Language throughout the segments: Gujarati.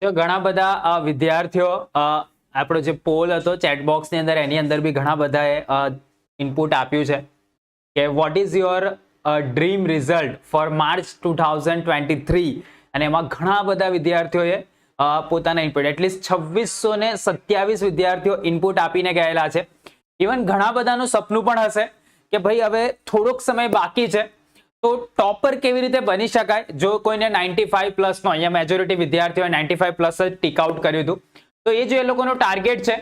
જો ઘણા બધા વિદ્યાર્થીઓ આપણો જે પોલ હતો ચેટબોક્સની અંદર એની અંદર બી ઘણા બધાએ ઇનપુટ આપ્યું છે કે what is your dream result for March 2023 અને એમાં ઘણા બધા વિદ્યાર્થીઓએ પોતાના ઇનપુટ એટલીસ્ટ 2627 વિદ્યાર્થીઓ ઇનપુટ આપીને ગયેલા છે. ઇવન ઘણા બધાનું સપનું પણ હશે કે ભાઈ હવે થોડોક સમય બાકી છે તો ટોપર કેવી રીતે બની શકાય. જો કોઈને 95 પ્લસ નો, અહીંયા મેજોરિટી વિદ્યાર્થીઓએ 95 પ્લસ જ ટીક આઉટ કર્યું હતું, તો એ જે એ લોકોનો ટાર્ગેટ છે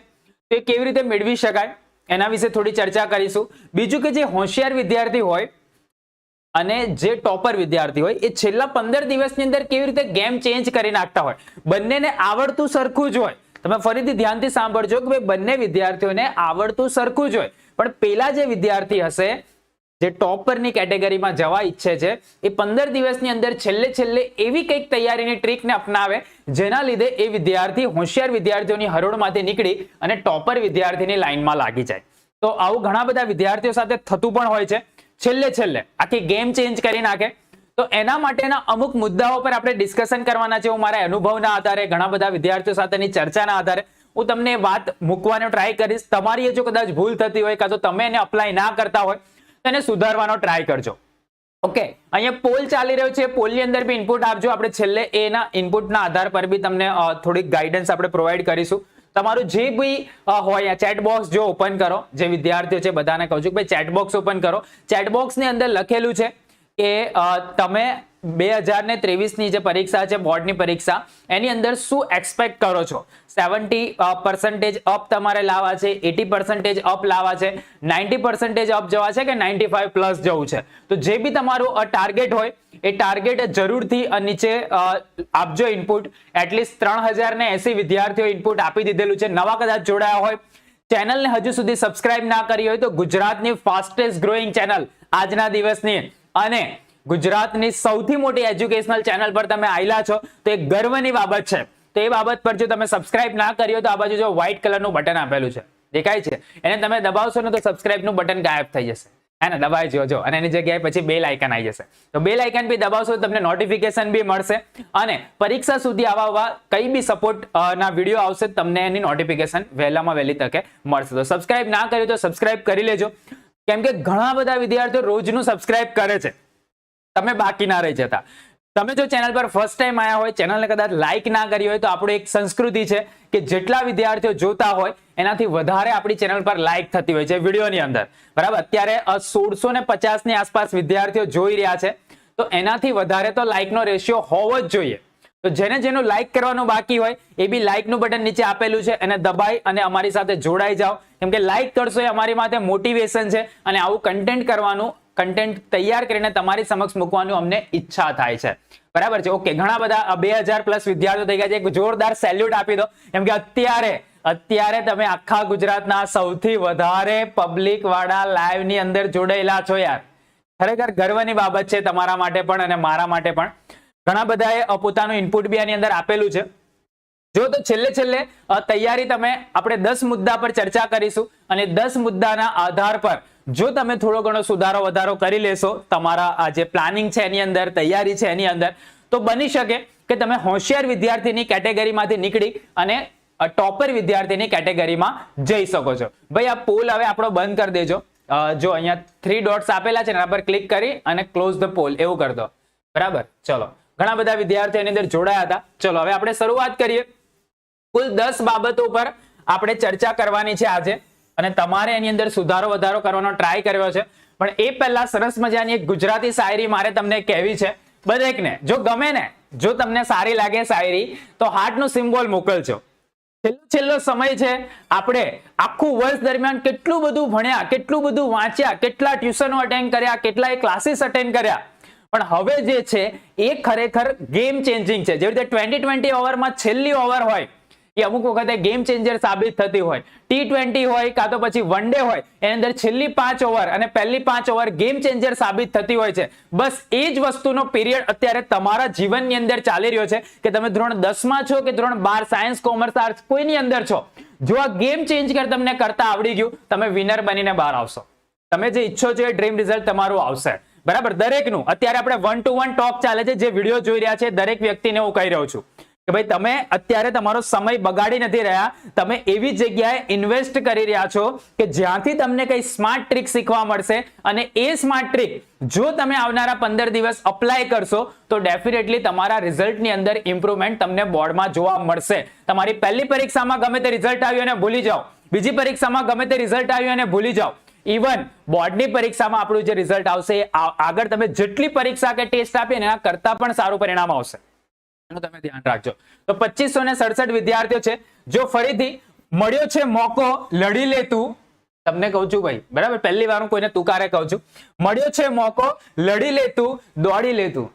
તે કેવી રીતે મેળવી શકાય એના વિશે થોડી ચર્ચા કરીશું. બીજું કે જે હોશિયાર વિદ્યાર્થી હોય અને જે ટોપર વિદ્યાર્થી હોય એ છેલ્લા 15 દિવસની અંદર કેવી રીતે ગેમ ચેન્જ કરી નાખતા હોય. બંનેને આવડતું સરખું જ હોય. તમે ફરીથી ધ્યાનથી સાંભળજો કે ભાઈ બંને વિદ્યાર્થીઓને આવડતું સરખું જ હોય, પણ પેલા જે વિદ્યાર્થી હશે જે ટોપરની કેટેગરીમાં જવા ઈચ્છે છે એ 15 દિવસની અંદર છેલ્લે એવી કંઈક તૈયારીની ટ્રીકને અપનાવે જેના લીધે એ વિદ્યાર્થી હોશિયાર વિદ્યાર્થીઓની હરોળમાંથી નીકળી અને ટોપર વિદ્યાર્થીની લાઈનમાં લાગી જાય. તો આવું ઘણા બધા વિદ્યાર્થીઓ સાથે થતું પણ હોય છે. છેલ્લે આખી ગેમ ચેન્જ કરી નાખે. તો એના માટેના અમુક મુદ્દાઓ પર આપણે ડિસ્કશન કરવાના છે. હું મારા અનુભવના આધારે, ઘણા બધા વિદ્યાર્થીઓ સાથેની ચર્ચાના આધારે હું તમને વાત મૂકવાનો ટ્રાય કરીશ. તમારી જો કદાચ ભૂલ થતી હોય કાં તો તમે એને અપ્લાય ના કરતા હોય એને સુધારવાનો ટ્રાય કરજો. ઓકે, અહીંયા પોલ ચાલી રહ્યો છે. પોલની અંદર બી ઇનપુટ આપજો. આપણે છેલ્લે એના ઇનપુટના આધાર પર બી તમને થોડીક ગાઈડન્સ આપણે પ્રોવાઈડ કરીશું. તમારું જે બી હોય ચેટબોક્સ જો ઓપન કરો, જે વિદ્યાર્થીઓ છે બધાને કહું છું કે ભાઈ ચેટબોક્સ ઓપન કરો. ચેટબોક્સની અંદર લખેલું છે કે તમે 2023ની જે પરીક્ષા છે બોર્ડની પરીક્ષા એની અંદર શું એક્સપેક્ટ કરો છો. 70% અપ તમારે લાવવા છે, 80% અપ લાવવા છે, 90% અપ જવા છે કે 95 પ્લસ જવું છે. તો જે બી તમારું ટાર્ગેટ હોય એ ટાર્ગેટ જરૂરથી નીચે આપજો ઇનપુટ. એટલીસ્ટ 3080 વિદ્યાર્થીઓ ઇનપુટ આપી દીધેલું છે. નવા કદાચ જોડાયા હોય, ચેનલને હજુ સુધી સબસ્ક્રાઇબ ના કરી હોય તો ગુજરાતની ફાસ્ટેસ્ટ ગ્રોઈંગ ચેનલ આજના દિવસની અને ગુજરાતની સૌથી મોટી એજ્યુકેશનલ ચેનલ પર તમે આવેલા છો તો એ ગર્વની બાબત છે. તો એ બાબત પર જો તમે સબસ્ક્રાઇબ ના કર્યો તો આ બાજુ જો વ્હાઇટ કલરનું બટન આપેલું છે દેખાય છે, એને તમે દબાવશો ને તો સબસ્ક્રાઇબનું બટન ગાયબ થઈ જશે. હે ને, દબાઈ જોજો અને એની જગ્યાએ પછી બેલ આઇકન આવી જશે. તો બેલ આઇકન બી દબાવશો તો તમને નોટિફિકેશન બી મળશે અને પરીક્ષા સુધી આવા કઈ બી સપોર્ટ ના વિડીયો આવશે તમને એની નોટિફિકેશન વહેલામાં વહેલી તકે મળશે. તો સબસ્ક્રાઇબ ના કર્યું તો સબસ્ક્રાઇબ કરી લેજો, કેમ કે ઘણા બધા વિદ્યાર્થીઓ રોજનું સબસ્ક્રાઇબ કરે છે, તમે બાકી ના રહી જતા. તમે જો ચેનલ પર ફર્સ્ટ ટાઈમ આવ્યા હોય, ચેનલને કદાચ લાઈક ના કરી હોય તો આપણું એક સંસ્કૃતિ છે કે જેટલા વિદ્યાર્થીઓ જોતા હોય એનાથી વધારે આપણી ચેનલ પર લાઈક થતી હોય છે વિડીયોની અંદર. બરાબર, અત્યારે 1650 ની આસપાસ વિદ્યાર્થીઓ જોઈ રહ્યા છે, તો એનાથી વધારે તો લાઈકનો રેશિયો હોવો જ જોઈએ. તો જેનું લાઈક કરવાનું બાકી હોય એ બી લાઈકનું બટન નીચે આપેલું છે એને દબાઈ અને અમારી સાથે જોડાઈ જાઓ, કેમ કે લાઈક કરશો એ અમારી માટે મોટિવેશન છે અને આવું કન્ટેન્ટ તૈયાર કરીને તમારી સમક્ષ મૂકવાનું અમને ઈચ્છા થાય છે. બરાબર છે. ઓકે, ઘણા બધા 2000 પ્લસ વિદ્યાર્થીઓ થઈ ગયા છે. એક જોરદાર સેલ્યુટ આપી દો, કેમ કે અત્યારે તમે આખા ગુજરાતના સૌથી વધારે પબ્લિક વાળા લાઈવ ની અંદર જોડાયેલા છો યાર. ખરેખર ગર્વની બાબત છે તમારા માટે પણ અને મારા માટે પણ. ઘણા બધાએ પોતાનું ઇનપુટ બી આની અંદર આપેલું છે. જો તો છેલ્લે તૈયારી આપણે 10 મુદ્દા પર ચર્ચા કરીશું અને 10 મુદ્દાના આધાર પર જો તમે થોડો ઘણો સુધારો વધારો કરી લેશો તમારા આ જે પ્લાનિંગ છે એની અંદર, તૈયારી છે એની અંદર, તો બની શકે કે તમે હોશિયાર વિદ્યાર્થીની કેટેગરીમાંથી નીકળી અને ટોપર વિદ્યાર્થીની કેટેગરીમાં જઈ શકો છો. ભાઈ આ પોલ હવે આપણો બંધ કરી દેજો. જો અહીંયા 3 ડોટ્સ આપેલા છે એના પર ક્લિક કરી અને ક્લોઝ ધ પોલ એવું કરી દો. બરાબર, ચલો. ઘણા બધા વિદ્યાર્થીઓ એની અંદર જોડાયા હતા. ચલો હવે આપણે શરૂઆત કરીએ. કુલ 10 બાબતો પર આપણે ચર્ચા કરવાની છે આજે અને તમારે એની અંદર સુધારો વધારો કરવાનો ટ્રાય કર્યો છે. પણ એ પહેલા સરસ મજાની એક ગુજરાતી શાયરી મારે તમને કહેવી છે દરેકને. જો ગમે ને, જો તમને સારી લાગે શાયરી તો હાર્ટનું સિમ્બોલ મોકલજો. છેલ્લો સમય છે. આપણે આખું વર્ષ દરમિયાન કેટલું બધું ભણ્યા, કેટલું બધું વાંચ્યા, કેટલા ટ્યુશનો અટેન્ડ કર્યા, કેટલા ક્લાસીસ અટેન્ડ કર્યા, પણ હવે જે છે એ ખરેખર ગેમ ચેન્જિંગ છે. જેવી રીતે 2020 ઓવરમાં છેલ્લી ઓવર હોય એ અમુક વખતે ગેમ ચેન્જર સાબિત થતી હોય. T20 હોય કાં તો પછી વન ડે હોય એની અંદર છેલ્લી 5 ઓવર અને પહેલી 5 ઓવર ગેમ ચેન્જર સાબિત થતી હોય છે. બસ એ જ વસ્તુનો પીરિયડ અત્યારે તમારા જીવનની અંદર ચાલી રહ્યો છે કે તમે ધોરણ 10માં છો કે ધોરણ 12 સાયન્સ, કોમર્સ, આર્ટ્સ કોઈની અંદર છો. જો આ ગેમ ચેન્જ તમને કરતા આવડી ગયું, તમે વિનર બનીને બહાર આવશો. તમે જે ઈચ્છો છો એ ડ્રીમ રિઝલ્ટ તમારું આવશે. બરાબર, દરેકનું અત્યારે આપણે 1-to-1 ટોક ચાલે છે. જે વિડીયો જોઈ રહ્યા છે દરેક વ્યક્તિને હું કહી રહ્યો છું કે ભાઈ તમે અત્યારે તમારો સમય બગાડી નથી રહ્યા, તમે એવી જગ્યાએ ઇન્વેસ્ટ કરી રહ્યા છો કે જ્યાંથી તમને કઈ સ્માર્ટ ટ્રીક શીખવા મળશે, અને એ સ્માર્ટ ટ્રીક જો તમે આવનારા 15 દિવસ અપ્લાય કરશો તો ડેફિનેટલી તમારા રિઝલ્ટની અંદર ઇમ્પ્રુવમેન્ટ તમને બોર્ડમાં જોવા મળશે. તમારી પહેલી પરીક્ષામાં ગમે તે રિઝલ્ટ આવ્યું અને ભૂલી જાઓ, બીજી પરીક્ષામાં ગમે તે રિઝલ્ટ આવ્યું અને ભૂલી જાઓ, ઇવન બોર્ડની પરીક્ષામાં આપણું જે રિઝલ્ટ આવશે આગળ તમે જેટલી પરીક્ષા કે ટેસ્ટ આપીએ એના કરતા પણ સારું પરિણામ આવશે. તમે ધ્યાન રાખજો. તો 2567 વિદ્યાર્થીઓ છે. જો ફરીથી મળ્યો છે મોકો, લડી લે તું, તમને કહું છું ભાઈ, બરાબર, પહેલી વાર હું કોઈને તુકારે કહું છું, મળ્યો છે મોકો, લડી લે તું, દોડી લે તું.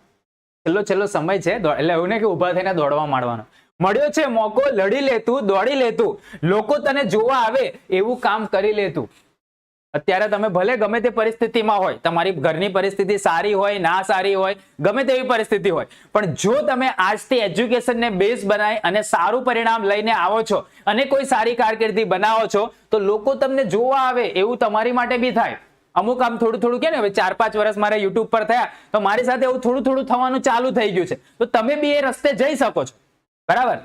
છેલ્લો સમય છે, એટલે એવું નહીં કે ઉભા થઈને દોડવા માંડવાનો. મળ્યો છે મોકો, લડી લે તું, દોડી લે તું, લોકો તને જોવા આવે એવું કામ કરી લે તું. અત્યારે તમે ભલે ગમે તે પરિસ્થિતિમાં હોય, તમારી ઘરની પરિસ્થિતિ સારી હોય, ના સારી હોય, ગમે તેવી પરિસ્થિતિ હોય, પણ જો તમે આજથી એજ્યુકેશનને બેઝ બનાવી અને સારું પરિણામ લઈને આવો છો અને કોઈ સારી કારકિર્દી બનાવો છો તો લોકો તમને જોવા આવે એવું તમારી માટે બી થાય. અમુક આમ થોડું કે ને, હવે 4-5 વર્ષ મારે યુટ્યુબ પર થયા તો મારી સાથે એવું થોડું થવાનું ચાલુ થઈ ગયું છે, તો તમે બી એ રસ્તે જઈ શકો છો, બરાબર.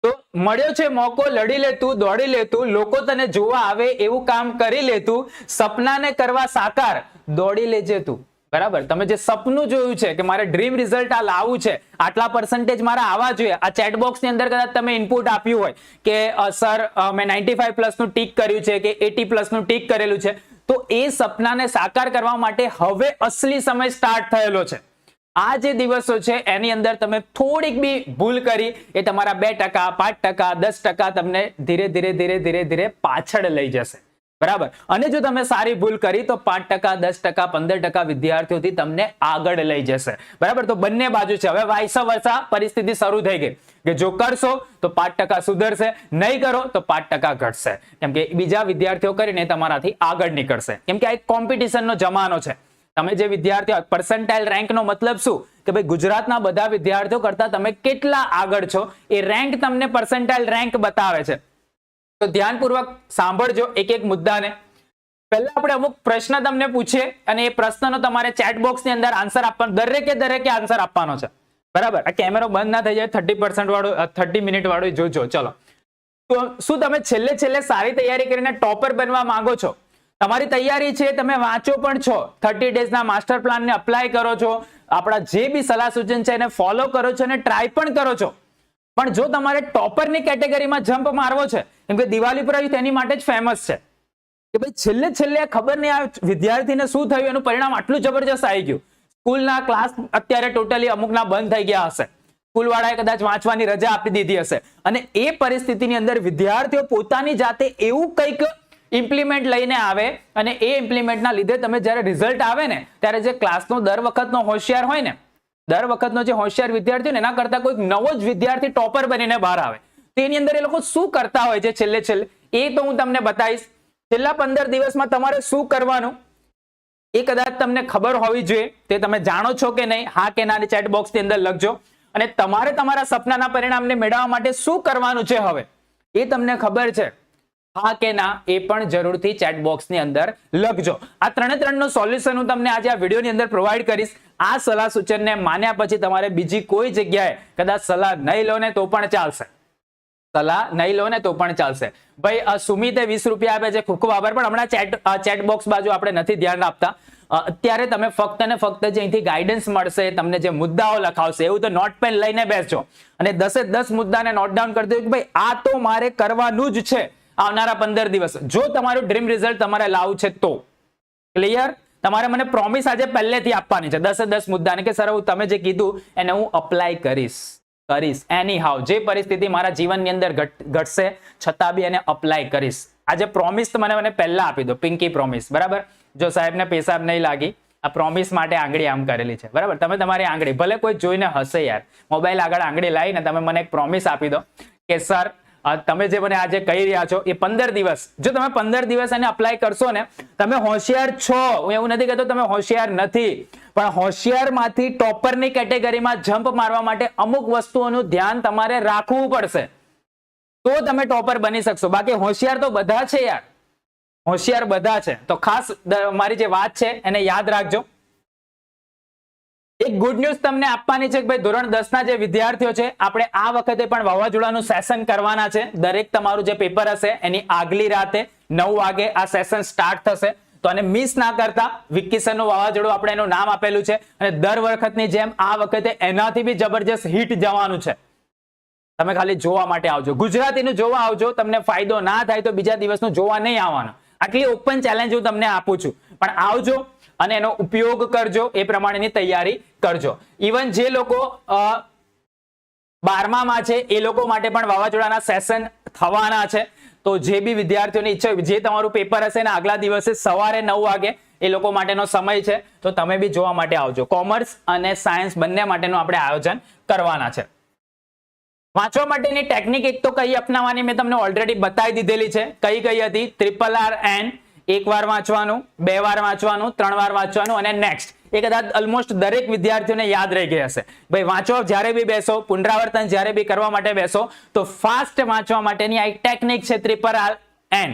તો મળ્યો છે મોકો, લડી લે તું, દોડી લે તું, લોકો તને જોવા આવે એવું કામ કરી લે તું, સપનાને કરવા સાકાર દોડી લેજે તું. બરાબર, તમે જે સપનું જોયું છે કે મારે ડ્રીમ રિઝલ્ટ આ લાવવું છે, આટલા પર્સન્ટેજ મારા આવવા જોઈએ, આ ચેટ બોક્સ ની અંદર કદાચ તમે ઇનપુટ આપ્યું હોય કે સર મેં 95+ નું ટીક કર્યું છે કે 80+ નું ટીક કરેલું છે, તો એ સપનાને સાકાર કરવા માટે હવે અસલી સમય સ્ટાર્ટ થયેલો છે. આ જે દિવસો છે એની અંદર તમે થોડીક બી ભૂલ કરી એ તમારા 2%, 5%, 10% તમને ધીરે પાછળ લઈ જશે, બરાબર. અને જો તમે સારી ભૂલ કરી તો 5%, 10%, 15% વિદ્યાર્થીઓથી તમને આગળ લઈ જશે, બરાબર. તો બંને બાજુ છે. હવે વાઇસ વર્સા પરિસ્થિતિ શરૂ થઈ ગઈ કે જો કરશો તો 5% સુધરશે, નહીં કરો તો 5% ઘટશે, કેમ કે બીજા વિદ્યાર્થીઓ કરીને તમારાથી આગળ નીકળશે, કેમ કે આ એક કોમ્પિટિશનનો જમાનો છે. તમે જે વિદ્યાર્થીઓ પર્સન્ટાઇલ રેન્કનો મતલબ શું કે ભાઈ ગુજરાતના બધા વિદ્યાર્થીઓ કરતા તમે કેટલા આગળ છો એ રેન્ક તમને પર્સન્ટાઇલ રેન્ક બતાવે છે. તો ધ્યાનપૂર્વક સાંભળજો એક મુદ્દાને. પહેલા આપણે અમુક પ્રશ્ન તમને પૂછીએ અને એ પ્રશ્નનો તમારે ચેટ બોક્સની અંદર આન્સર આપવાનો, દરેકે આન્સર આપવાનો છે, બરાબર. આ કેમેરો બંધ ના થઈ જાય, 30% વાળું 30 મિનિટ વાળું જોજો. ચલો, તો શું તમે છેલ્લે સારી તૈયારી કરીને ટોપર બનવા માંગો છો? તમારી તૈયારી છે, તમે વાંચો પણ છો, 30 ડેઝના માસ્ટર પ્લાનને અપ્લાય કરો છો, આપણા જે બી સલાહ સૂચન છે એને ફોલો કરો છો અને ટ્રાય પણ કરો છો, પણ જો તમારે ટોપરની કેટેગરીમાં જમ્પ મારવો છે, કેમ કે દિવાળી પર તેની માટે જ ફેમસ છે કે ભાઈ છેલ્લે ખબર નહીં આ વિદ્યાર્થીને શું થયું, એનું પરિણામ આટલું જબરજસ્ત આવી ગયું. સ્કૂલના ક્લાસ અત્યારે ટોટલી અમુકના બંધ થઈ ગયા હશે, સ્કૂલવાળાએ કદાચ વાંચવાની રજા આપી દીધી હશે, અને એ પરિસ્થિતિની અંદર વિદ્યાર્થીઓ પોતાની જાતે એવું કંઈક ઇમ્પ્લિમેન્ટ લઈને આવે અને એ ઇમ્પ્લિમેન્ટના લીધે તમે જ્યારે રિઝલ્ટ આવે ને ત્યારે જે ક્લાસનો દર વખતનો હોશિયાર હોય ને, દર વખતનો જે હોશિયાર વિદ્યાર્થી ને એના કરતા કોઈક નવો જ વિદ્યાર્થી ટોપર બનીને બહાર આવે, તેની અંદર એ લોકો શું કરતા હોય છે છેલ્લે એ તો હું તમને બતાવીશ. છેલ્લા 15 દિવસમાં તમારે શું કરવાનું એ કદાચ તમને ખબર હોવી જોઈએ, તે તમે જાણો છો કે નહીં, હા કે ના ચેટ બોક્સની અંદર લખજો. અને તમારે તમારા સપનાના પરિણામને મેળવવા માટે શું કરવાનું છે હવે એ તમને ખબર છે, હા કે ના એ પણ જરૂરથી ચેટ બોક્સની અંદર લખજો. આ ત્રણનું સોલ્યુશન હું તમને આજે આ વિડીયોની અંદર પ્રોવાઈડ કરીશ. આ સલાહ સૂચનને માન્યા પછી તમારે બીજી કોઈ જગ્યાએ કદાચ સલાહ નહીં લો ને તો પણ ચાલશે, સલાહ નહીં લો ને તો પણ ચાલશે. ભાઈ સુમિતે 20 રૂપિયા આપે છે, ખૂબ ખૂબ આભાર. પણ હમણાં ચેટ બોક્સ બાજુ આપણે નથી ધ્યાન આપતા. અત્યારે તમે ફક્ત ને ફક્ત જે અહીંથી ગાઈડન્સ મળશે, તમને જે મુદ્દાઓ લખાવશે, એવું તો નોટ પેન લઈને બેસજો અને 10 મુદ્દાને નોટ ડાઉન કરી દો કે ભાઈ આ તો મારે કરવાનું જ છે આવનારા 15 દિવસ. જો તમારું ડ્રીમ રિઝલ્ટ તમારે લાવવું છે તો ક્લિયર, તમારે મને પ્રોમિસ આજે પહેલેથી આપવાની છે 10 મુદ્દાને કે સર તમે જે કીધું એને હું અપ્લાય કરીશ એની હાઉ, જે પરિસ્થિતિ મારા જીવનની અંદર ઘટશે છતાં બી એને અપ્લાય કરીશ. આજે પ્રોમિસ મને પહેલા આપી દો, પિંકી પ્રોમિસ, બરાબર. જો સાહેબને પેશાબ નહીં લાગી, આ પ્રોમિસ માટે આંગળી આમ કરેલી છે, બરાબર. તમે તમારી આંગળી ભલે કોઈ જોઈને હશે યાર, મોબાઈલ આગળ આંગળી લાવીને તમે મને એક પ્રોમિસ આપી દો કે સર તમે જે મને આજે કહી રહ્યા છો એ 15 દિવસ, જો તમે 15 દિવસ એને અપ્લાય કરશો ને, તમે હોશિયાર છો, હું એવું નથી કહેતો તમે હોશિયાર નથી, પણ હોશિયારમાંથી ટોપરની કેટેગરીમાં જમ્પ મારવા માટે અમુક વસ્તુઓનું ધ્યાન તમારે રાખવું પડશે, તો તમે ટોપર બની શકશો. બાકી હોશિયાર તો બધા છે યાર, હોશિયાર બધા છે. તો ખાસ મારી જે વાત છે એને યાદ રાખજો. એક ગુડ ન્યૂઝ તમને આપવાની છે કે ભાઈ ધોરણ 10 ના જે વિદ્યાર્થીઓ છે આપણે આ વખતે પણ વાવાઝોડાનું સેશન કરવાના છે. દરેક તમારું જે પેપર હશે એની આગલી રાતે 9 વાગે આ સેશન સ્ટાર્ટ થશે. તો આને મિસ ના કરતા. વિકિસનનું વાવાઝોડું આપણે એનું નામ આપેલું છે અને દર વખતની જેમ આ વખતે એનાથી બી જબરજસ્ત હિટ જવાનું છે. તમે ખાલી જોવા માટે આવજો. ગુજરાતીનું જોવા આવજો. તમને ફાયદો ના થાય તો બીજા દિવસનું જોવા નહીં આવવાનું. આટલી ઓપન ચેલેન્જ હું તમને આપું છું, પણ આવજો અને એનો ઉપયોગ કરજો, એ પ્રમાણેની તૈયારી કરજો. ઇવન જે લોકો 12માં છે એ લોકો માટે પણ વાવાઝોડાના સેશન થવાના છે. તો જે બી વિદ્યાર્થીઓની ઈચ્છા હોય, જે તમારું પેપર હશે ને આગલા દિવસે સવારે 9 વાગે એ લોકો માટેનો સમય છે. તો તમે બી જોવા માટે આવજો. કોમર્સ અને સાયન્સ બંને માટેનું આપણે આયોજન કરવાના છે. વાંચવા માટેની ટેકનિક એક તો કઈ અપનાવવાની મેં તમને ઓલરેડી બતાવી દીધેલી છે. કઈ કઈ હતી? RRRN, એક વાર વાંચવાનું, 2 વાર વાંચવાનું, 3 વાર વાંચવાનું અને નેક્સ્ટ. એ કદાચ ઓલમોસ્ટ દરેક વિદ્યાર્થીઓને યાદ રહી ગઈ હશે. ભાઈ વાંચો જ્યારે બી બેસો, પુનરાવર્તન જ્યારે બી કરવા માટે બેસો તો ફાસ્ટ વાંચવા માટેની આ એક ટેકનિક છે RRRN.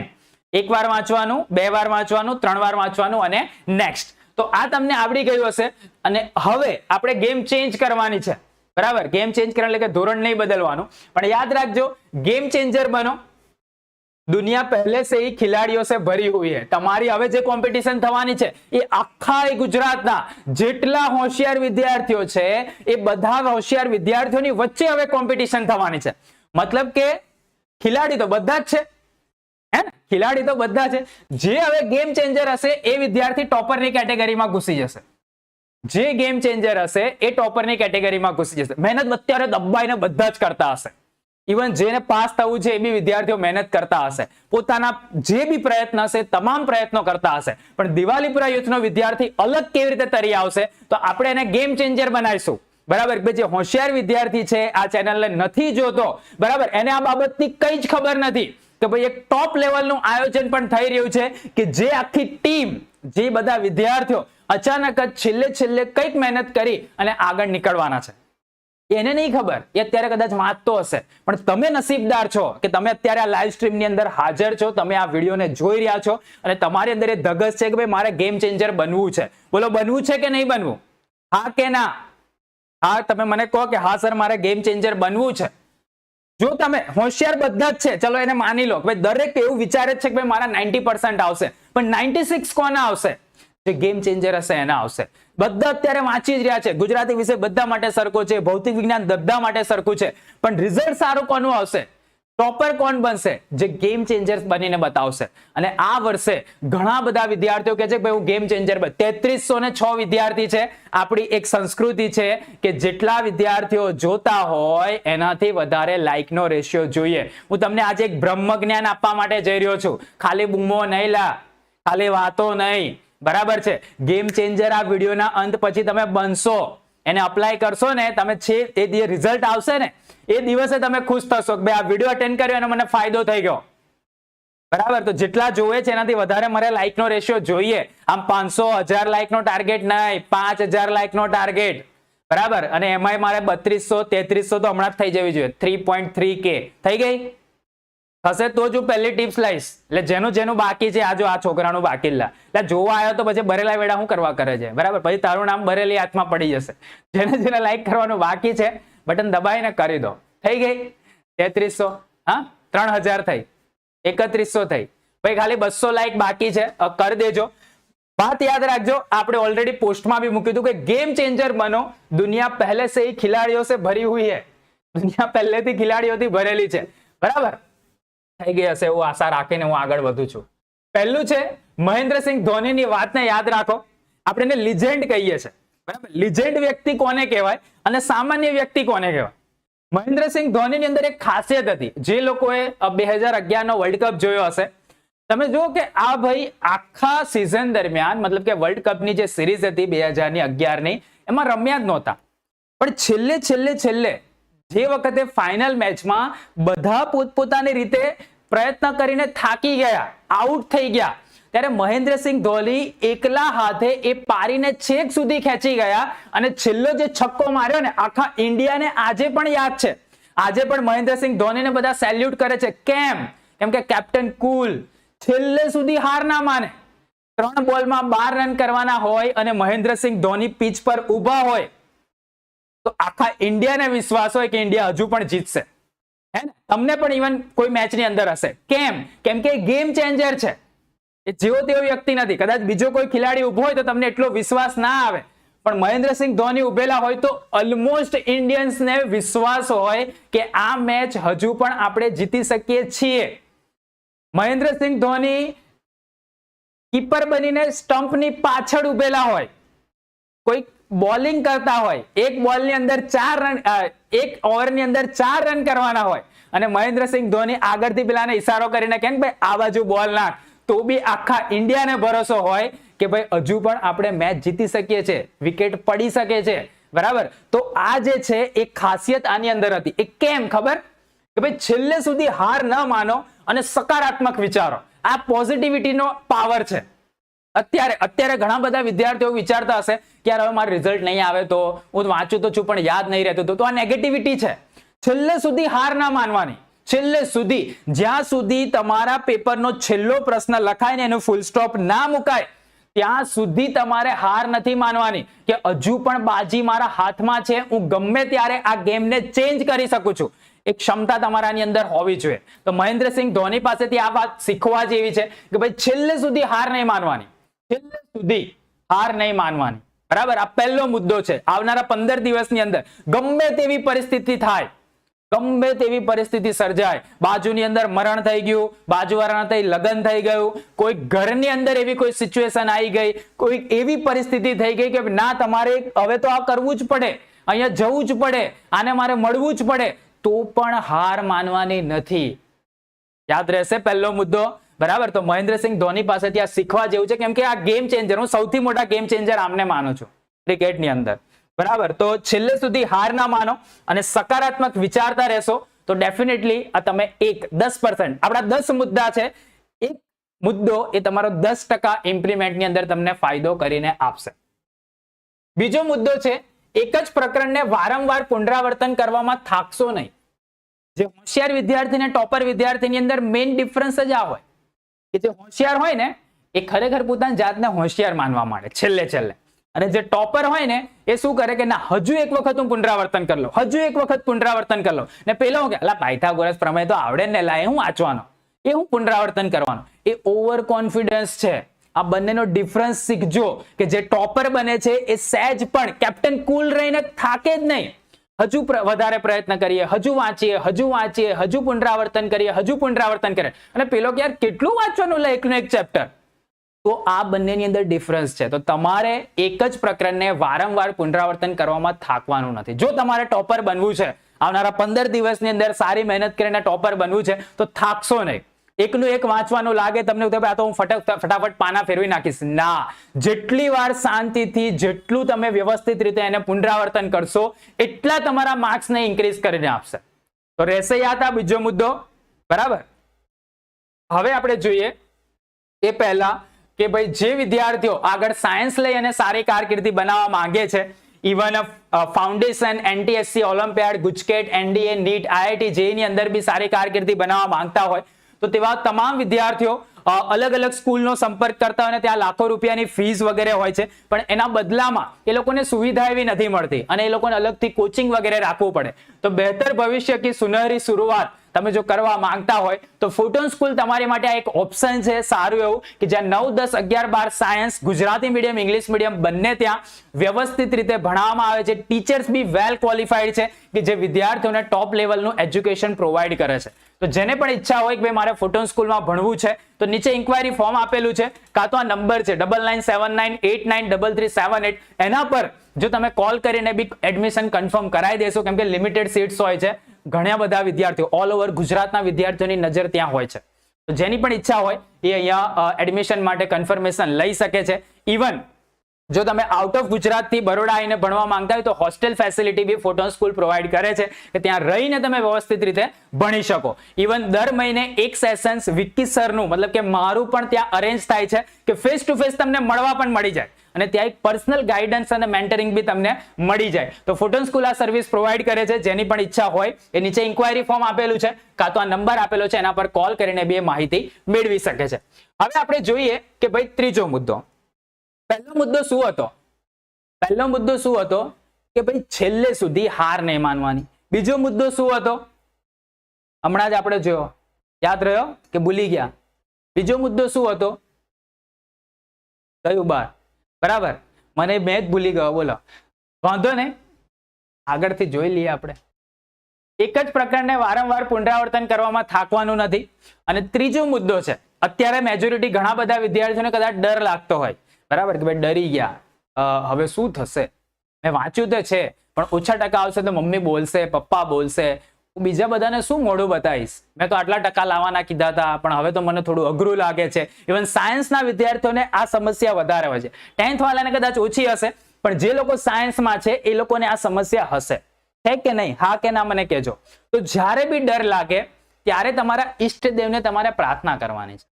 એક વાર વાંચવાનું, 2 વાર વાંચવાનું, 3 વાર વાંચવાનું અને નેક્સ્ટ. તો આ તમને આવડી ગયું હશે અને હવે આપણે ગેમ ચેન્જ કરવાની છે. બરાબર, ગેમ ચેન્જ કરવા એટલે કે ધોરણ નહીં બદલવાનું, પણ યાદ રાખજો ગેમ ચેન્જર બનો. दुनिया पहले से ही खिलाड़ियों से भरी हुई है. તમારી હવે જે કોમ્પિટિશન થવાની છે એ આખા ગુજરાતના જેટલા હોશિયાર વિદ્યાર્થીઓ છે એ બધા હોશિયાર વિદ્યાર્થીઓની વચ્ચે હવે કોમ્પિટિશન થવાની છે. મતલબ કે ખિલાડી તો બધા જ છે, હે ને? ખિલાડી તો બધા છે. જે હવે ગેમ ચેન્જર હશે એ વિદ્યાર્થી ટોપરની કેટેગરીમાં ઘૂસી જશે. જે ગેમ ચેન્જર હશે એ ટોપરની કેટેગરીમાં ઘૂસી જશે. મહેનત અત્યારે દબાઈને બધા જ કરતા હશે. ઇવન જેને પાસ થવું છે એ બી વિદ્યાર્થીઓ મહેનત કરતા હશે, પોતાના જે બી પ્રયત્ન હશે તમામ પ્રયત્નો કરતા હશે. પણ દિવાળીપુરા યુથનો વિદ્યાર્થી અલગ કેવી રીતે તરી આવશે તો આપણે એને ગેમ ચેન્જર બનાવીશું. બરાબર, જે હોશિયાર વિદ્યાર્થી છે આ ચેનલને નથી જોતો, બરાબર, એને આ બાબતની કઈ જ ખબર નથી કે ભાઈ એક ટોપ લેવલનું આયોજન પણ થઈ રહ્યું છે કે જે આખી ટીમ, જે બધા વિદ્યાર્થીઓ અચાનક જ છેલ્લે કંઈક મહેનત કરી અને આગળ નીકળવાના છે. એને નહીં ખબર, એ અત્યારે કદાચ વાંચતો હશે, પણ તમે નસીબદાર છો કે તમે અત્યારે આ લાઈવ સ્ટ્રીમની અંદર હાજર છો, તમે આ વિડીયોને જોઈ રહ્યા છો અને તમારી અંદર એ ધગસ છે કે ભાઈ મારે ગેમ ચેન્જર બનવું છે. બોલો, બનવું છે કે નહીં બનવું? હા કે ના? હા, તમે મને કહો કે હા સર મારે ગેમ ચેન્જર બનવું છે. જો તમે હોશિયાર બધા જ છે, ચલો એને માની લો કે ભાઈ દરેક એવું વિચારે છે કે ભાઈ મારા 90% આવશે, પણ 96 કોના આવશે? જે ગેમ ચેન્જર હશે એના આવશે. બધા અત્યારે વાંચી જ રહ્યા છે. ગુજરાતી વિષય બધા માટે સરખો છે, ભૌતિક વિજ્ઞાન બધા માટે સરખું છે, પણ રિઝલ્ટ સારું કોનું આવશે? ટોપર કોણ બનશે? જે ગેમ ચેન્જર બનીને બતાવશે. અને આ વર્ષે ઘણા બધા વિદ્યાર્થીઓ કહે છે કે ભાઈ હું ગેમ ચેન્જર બન. 3306 વિદ્યાર્થી છે. આપણી એક સંસ્કૃતિ છે કે જેટલા વિદ્યાર્થીઓ જોતા હોય એનાથી વધારે લાઈકનો રેશિયો જોઈએ. હું તમને આજે એક બ્રહ્મ જ્ઞાન આપવા માટે જઈ રહ્યો છું. ખાલી બૂમો નહીં લા, ખાલી વાતો નહીં. બરાબર છે. ગેમ ચેન્જર આ વિડીયોના અંત પછી તમે બનશો, એને અપ્લાય કરશો ને, તમે છે એ જે રિઝલ્ટ આવશે ને એ દિવસે તમે ખુશ થશો કે ભાઈ આ વિડીયો અટેન્ડ કર્યો અને મને ફાયદો થઈ ગયો. બરાબર, તો જેટલા જોવે છે એનાથી વધારે મારે લાઈકનો રેશિયો જોઈએ. આમ 500-1000 લાઈકનો ટાર્ગેટ નહીં, 5000 લાઈકનો ટાર્ગેટ. બરાબર, અને એમાંય મારે 3200-3300 તો હમણાં જ થઈ જવી જોઈએ. 3.3K થઈ ગઈ હશે તો જ હું પહેલી ટિપ્સ લઈશ. એટલે જેનું બાકી છે, આ છોકરાનું બાકી લા, એટલે જોવા આવ્યો તો પછી બરેલા વેડા શું કરવા કરે છે? બરાબર, પછી તારું નામ બરેલી હાથમાં પડી જશે. જેને લાઈક કરવાનું બાકી છે બટન દબાઈને કરી દો. થઈ ગઈ 3300, હા 3000 થઈ, 3100 થઈ, ભાઈ ખાલી 200 લાઈક બાકી છે, કરી દેજો. बात याद रखो, आपने ऑलरेडी पोस्ट में भी मूक्યું હતું કે गेम चेंजर बनो, दुनिया पहले से ही खिलाड़ियों से भरी हुई है. दुनिया પહેલેથી ખિલાડીઓથી ભરેલી છે. બરાબર થઈ ગઈ હશે એવું આશા રાખીને હું આગળ વધું છું. પહેલું છે મહેન્દ્રસિંહ ધોનીની વાતને યાદ રાખો. આપણે એને લિજેન્ડ કહીએ છીએ. બરાબર, લિજેન્ડ વ્યક્તિ કોને કહેવાય અને સામાન્ય વ્યક્તિ કોને કહેવાય? મહેન્દ્રસિંહ ધોનીની અંદર એક ખાસિયત હતી. જે લોકોએ 2011 નો વર્લ્ડ કપ જોયો હશે, તમે જુઓ કે આ ભાઈ આખા સિઝન દરમિયાન, મતલબ કે વર્લ્ડ કપની જે સિરીઝ હતી 2011 ની, એમાં રમ્યા જ નહોતા. પણ છેલ્લે જે વખતે ફાઇનલ મેચમાં બધા પોતપોતાની રીતે પ્રયત્ન કરીને થાકી ગયા, આઉટ થઈ ગયા, ત્યારે મહેન્દ્રસિંહ ધોની એકલા હાથે એ પારીને છેક સુધી ખેંચી ગયા અને છેલ્લો જે છક્કો માર્યો ને, આખા ઇન્ડિયાને આજે પણ યાદ છે. આજે પણ મહેન્દ્રસિંહ ધોનીને બધા સેલ્યુટ કરે છે. કેમ કે કેપ્ટન કુલ, છેલ્લે સુધી હાર ના માને. 3 બોલમાં 12 રન કરવાના હોય અને મહેન્દ્રસિંહ ધોની પિચ પર ઊભા હોય આખા ઇન્ડિયાને વિશ્વાસ હોય કે ઇન્ડિયા હજુ પણ જીતશે, હે ને? તમને પણ ઇવન કોઈ મેચની અંદર હશે. કેમ કે ગેમ ચેન્જર છે. એ જેવો તેવો વ્યક્તિ નથી. કદાચ બીજો કોઈ ખેલાડી ઉભો હોય તો તમને એટલો વિશ્વાસ ના આવે, પણ મહેન્દ્રસિંહ ધોની ઉભેલા હોય તો ઓલમોસ્ટ ઇન્ડિયન્સને વિશ્વાસ હોય કે આ મેચ હજુ પણ આપણે જીતી શકીએ છીએ. મહેન્દ્રસિંહ ધોની કીપર બનીને સ્ટમ્પની પાછળ ઉભેલા હોય, કોઈ બોલિંગ કરતા હોય, એક બોલની અંદર 4 રન, એક ઓવરની અંદર 4 રન કરવાના હોય, અને મહેન્દ્રસિંહ ધોની આગળથી પેલાને ઇશારો કરીને કે ભાઈ આ બાજુ બોલ નાખ, તો બી આખા ઇન્ડિયાને ભરોસો હોય કે ભાઈ હજુ પણ આપણે મેચ જીતી શકીએ છીએ, વિકેટ પડી શકે છે, બરાબર? તો આ જે છે એ ખાસિયત આની અંદર હતી. એ કેમ ખબર? કે ભાઈ છેલ્લે સુધી હાર ન માનો અને સકારાત્મક વિચારો. આ પોઝિટિવિટીનો પાવર છે. અત્યારે ઘણા બધા વિદ્યાર્થીઓ વિચારતા હશે કે યાર હવે મારું રિઝલ્ટ નહીં આવે તો હું વાંચું તો છું પણ યાદ નહીં રહેતું, તો આ નેગેટિવિટી છે. છેલ્લે સુધી હાર ના માનવાની. છેલ્લે સુધી, જ્યાં સુધી તમારા પેપરનો છેલ્લો પ્રશ્ન લખાય ને એનું ફૂલ સ્ટોપ ના મુકાય ત્યાં સુધી તમારે હાર નથી માનવાની કે હજુ પણ બાજી મારા હાથમાં છે, હું ગમે ત્યારે આ ગેમને ચેન્જ કરી શકું છું. એક ક્ષમતા તમારાની અંદર હોવી જોઈએ. તો મહેન્દ્રસિંહ ધોની પાસેથી આ વાત શીખવા જેવી છે કે ભાઈ છેલ્લે સુધી હાર નહીં માનવાની, છેલ્લે સુધી હાર નહીં માનવાની, બરાબર? આ પહેલો મુદ્દો છે. આવનારા 15 દિવસની અંદર ગમે તેવી પરિસ્થિતિ થાય, ગમે તેવી પરિસ્થિતિ સર્જાય, બાજુની અંદર મરણ થઈ ગયું, બાજુવાળાના થઈ લગ્ન થઈ ગયું, કોઈ ઘરની અંદર એવી કોઈ સિચ્યુએશન આવી ગઈ, કોઈ એવી પરિસ્થિતિ થઈ ગઈ કે ના તમારે હવે તો આ કરવું જ પડે, અહીંયા જવું જ પડે, આને મારે મળવું જ પડે, તો પણ હાર માનવાની નથી. યાદ રહેશે પહેલો મુદ્દો, બરાબર? તો મહેન્દ્રસિંહ ધોની પાસેથી આ શીખવા જેવું છે, કેમ કે આ ગેમ ચેન્જર, હું સૌથી મોટા ગેમ ચેન્જર આમને માનું છું ક્રિકેટની અંદર, બરાબર? તો છેલ્લે સુધી હાર ના માનો અને સકારાત્મક વિચારતા રહેશો તો ડેફિનેટલી આ તમે 10%, આપણા 10 મુદ્દા છે, એક મુદ્દો એ તમારો 10% ઇમ્પ્લિમેન્ટની અંદર તમને ફાયદો કરીને આપશે. બીજો મુદ્દો છે, એક જ પ્રકરણને વારંવાર પુનરાવર્તન કરવામાં થાકશો નહીં. જે હોશિયાર વિદ્યાર્થી ને ટોપર વિદ્યાર્થીની અંદર મેઇન ડિફરન્સ જ આ હોય કે જે હોશિયાર હોય ને એ ખરેખર પોતાની જાતને હોશિયાર માનવા માંડે છેલ્લે, અને જે ટોપર હોય ને એ શું કરે કે ના હજુ એક વખત હું પુનરાવર્તન કરી લઉં, હજુ એક વખત પુનરાવર્તન કરી લઉં, ને પેલો કે અલા પાયથાગોરસ પ્રમેય તો આવડે ને, લાય હું વાંચવાનો, એ હું પુનરાવર્તન કરવાનો. એ ઓવર કોન્ફિડન્સ છે. આ બંનેનો ડિફરન્સ શીખજો કે જે ટોપર બને છે એ સહેજ પણ કેપ્ટન કુલ રહીને થાકે જ નહીં, હજુ વધારે પ્રયત્ન કરીએ, હજુ વાંચીએ, હજુ પુનરાવર્તન કરીએ, હજુ પુનરાવર્તન કરીએ, અને પેલો કે યાર કેટલું વાંચવાનું લે એકનું એક ચેપ્ટર. તો આ બંનેની અંદર ડિફરન્સ છે. તો તમારે એક જ પ્રકરણને વારંવાર પુનરાવર્તન કરવામાં થાકવાનું નથી. જો તમારે ટોપર બનવું છે, આવનારા 15 દિવસની અંદર સારી મહેનત કરીને ટોપર બનવું છે, તો થાકશો નહીં. એકનું એક વાંચવાનું લાગે તમને આ તો હું ફટાફટ પાના ફેરવી નાખીશ, ના. જેટલી વાર શાંતિથી, જેટલું તમે વ્યવસ્થિત રીતે એને પુનરાવર્તન કરશો એટલા તમારા માર્ક્સને ઇન્ક્રીઝ કરીને આપશે. તો રહેશે યાદ આ બીજો મુદ્દો, બરાબર? હવે આપણે જોઈએ એ પહેલા કે ભાઈ જે વિદ્યાર્થીઓ આગળ સાયન્સ લઈ અને સારી કારકિર્દી બનાવવા માંગે છે, even foundation, NTSC, Olympiad, GUJCET, NDA, NEET, IIT, JEE ની અંદર બી સારી કારકિર્દી બનાવવા માંગતા હોય તો તેવા તમામ વિદ્યાર્થીઓ અલગ અલગ સ્કૂલનો સંપર્ક કરતા હોય અને ત્યાં લાખો રૂપિયાની ફીસ વગેરે હોય છે, પણ એના બદલામાં એ લોકોને સુવિધા એવી નથી મળતી અને એ લોકોને અલગથી કોચિંગ વગેરે રાખવું પડે. તો બહેતર ભવિષ્ય કી સુનહરી શરૂઆત તમે જો કરવા માંગતા હોય તો ફોટોન સ્કૂલ તમારી માટે આ એક ઓપ્શન છે સારું એવું કે જ્યાં 9, 10, 11, 12 science, Gujarati medium, English medium બંને ત્યાં વ્યવસ્થિત રીતે ભણાવવામાં આવે છે. ટીચર્સ બી વેલ ક્વોલિફાઈડ છે કે જે વિદ્યાર્થીઓને ટોપ લેવલનું એજ્યુકેશન પ્રોવાઈડ કરે છે. તો જેને પણ ઈચ્છા હોય કે ભાઈ મારે ફોટોન સ્કૂલમાં ભણવું છે તો નીચે ઇન્ક્વાયરી ફોર્મ આપેલું છે, કાં તો આ નંબર છે 9979893378, એના પર જો તમે કોલ કરીને બી એડમિશન કન્ફર્મ કરાવી દેશો, કેમ કે લિમિટેડ સીટ્સ હોય છે, ઘણા બધા વિદ્યાર્થીઓ ઓલ ઓવર ગુજરાતના વિદ્યાર્થીઓની નજર ત્યાં હોય છે. તો જેની પણ ઈચ્છા હોય એ અહીંયા એડમિશન માટે કન્ફર્મેશન લઈ શકે છે. ઇવન જો તમે આઉટ ઓફ ગુજરાતથી બરોડા આવીને ભણવા માંગતા હોય તો હોસ્ટેલ ફેસિલિટી બી ફોટોન સ્કૂલ પ્રોવાઈડ કરે છે કે ત્યાં રહીને તમે વ્યવસ્થિત રીતે ભણી શકો. ઇવન દર મહિને એક સેશન્સ વિક્કી સરનું, મતલબ કે મારું પણ ત્યાં અરેન્જ થાય છે કે ફેસ ટુ ફેસ તમને મળવા પણ મળી જાય અને ત્યાં એક પર્સનલ ગાઈડન્સ અને મેન્ટરિંગ બી તમને મળી જાય. તો ફોટોન સ્કૂલ આ સર્વિસ પ્રોવાઈડ કરે છે. જેની પણ ઈચ્છા હોય એ નીચે ઇન્ક્વાયરી ફોર્મ આપેલું છે, કાં તો આ નંબર આપેલો છે, એના પર કોલ કરીને બી માહિતી મેળવી શકે છે. હવે આપણે જોઈએ કે ભાઈ ત્રીજો મુદ્દો. પહેલો મુદ્દો શું હતો? કે ભાઈ છેલ્લે સુધી હાર નહીં માનવાની. બીજો મુદ્દો શું હતો? હમણાં જ આપણે જોયો, યાદ રહ્યો કે ભૂલી ગયા? બીજો મુદ્દો શું હતો? કયું બાર? બરાબર, મને મેં જ ભૂલી ગયો. બોલો, વાંધો નહીં, આગળથી જોઈ લઈએ આપણે. એક જ પ્રકારને વારંવાર પુનરાવર્તન કરવામાં થાકવાનું નથી. અને ત્રીજો મુદ્દો છે, અત્યારે મેજોરિટી ઘણા બધા વિદ્યાર્થીઓને કદાચ ડર લાગતો હોય, બરાબર, કે ભાઈ ડરી ગયા, હવે શું થશે, મેં વાંચ્યું તો છે પણ ઓછા ટકા આવશે તો મમ્મી બોલશે, પપ્પા બોલશે, હું બીજા બધાને શું મોઢું બતાવીશ, મેં તો આટલા ટકા લાવવાના કીધા હતા પણ હવે તો મને થોડું અઘરું લાગે છે. ઇવન સાયન્સના વિદ્યાર્થીઓને આ સમસ્યા વધારે હોય છે. 10th વાળાને કદાચ ઓછી હશે, પણ જે લોકો સાયન્સમાં છે એ લોકોને આ સમસ્યા હશે. છે કે નહીં? હા કે ના મને કહેજો. તો જ્યારે બી ડર લાગે ત્યારે તમારા ઈષ્ટદેવને તમારે પ્રાર્થના કરવાની છે.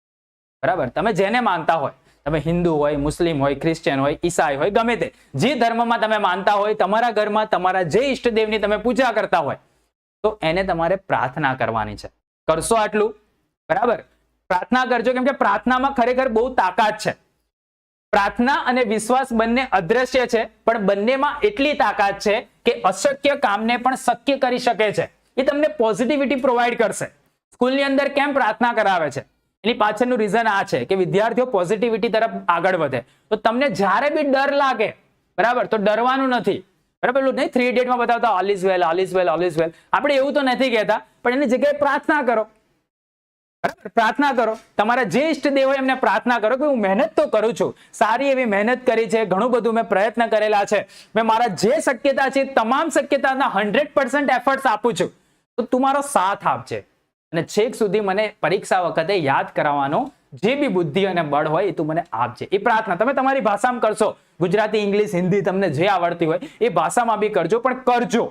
બરાબર, તમે જેને માનતા હોય, તમે હિન્દુ હોય, મુસ્લિમ હોય, ક્રિશ્ચિયન હોય, ઈસાઈ હોય, ગમે તે જે ધર્મમાં તમે માનતા હોય, તમારા ઘરમાં તમારા જે ઈષ્ટદેવની તમે પૂજા કરતા હોય, તો એને તમારે પ્રાર્થના કરવાની છે. કરશો આટલું? બરાબર, પ્રાર્થના કરજો, કેમ કે પ્રાર્થનામાં ખરેખર બહુ તાકાત છે. પ્રાર્થના અને વિશ્વાસ બંને અદ્રશ્ય છે, પણ બંનેમાં એટલી તાકાત છે કે અશક્ય કામને પણ શક્ય કરી શકે છે. એ તમને પોઝિટિવિટી પ્રોવાઈડ કરશે. સ્કૂલની અંદર કેમ પ્રાર્થના કરાવે છે? એની પાછળનું રીઝન આ છે કે વિદ્યાર્થીઓ પોઝિટિવિટી તરફ આગળ વધે. તો તમને જ્યારે બી ડર લાગે, બરાબર, તો ડરવાનું નથી. બરાબર, નહીં 3 Idiots માં બતાવતા all is well, all is well, all is well. આપણે એવું તો નથી કહેતા, પણ એની જગ્યાએ પ્રાર્થના કરો. બરાબર, પ્રાર્થના કરો. તમારા જે ઈષ્ટદેવ હોય એમને પ્રાર્થના કરો કે હું મહેનત તો કરું છું, સારી એવી મહેનત કરી છે, ઘણું બધું મેં પ્રયત્ન કરેલા છે, મેં મારા જે શક્યતા છે તમામ શક્યતાના 100% એફર્ટ્સ આપું છું, તો તું મારો સાથ આપજે અને છેક સુધી મને પરીક્ષા વખતે યાદ કરાવવાનો જે બી બુદ્ધિ અને બળ હોય એ તું મને આપજે. એ પ્રાર્થના તમે તમારી ભાષામાં કરશો. ગુજરાતી, ઇંગ્લિશ, હિન્દી તમને જે આવડતી હોય એ ભાષામાં બી કરજો, પણ કરજો.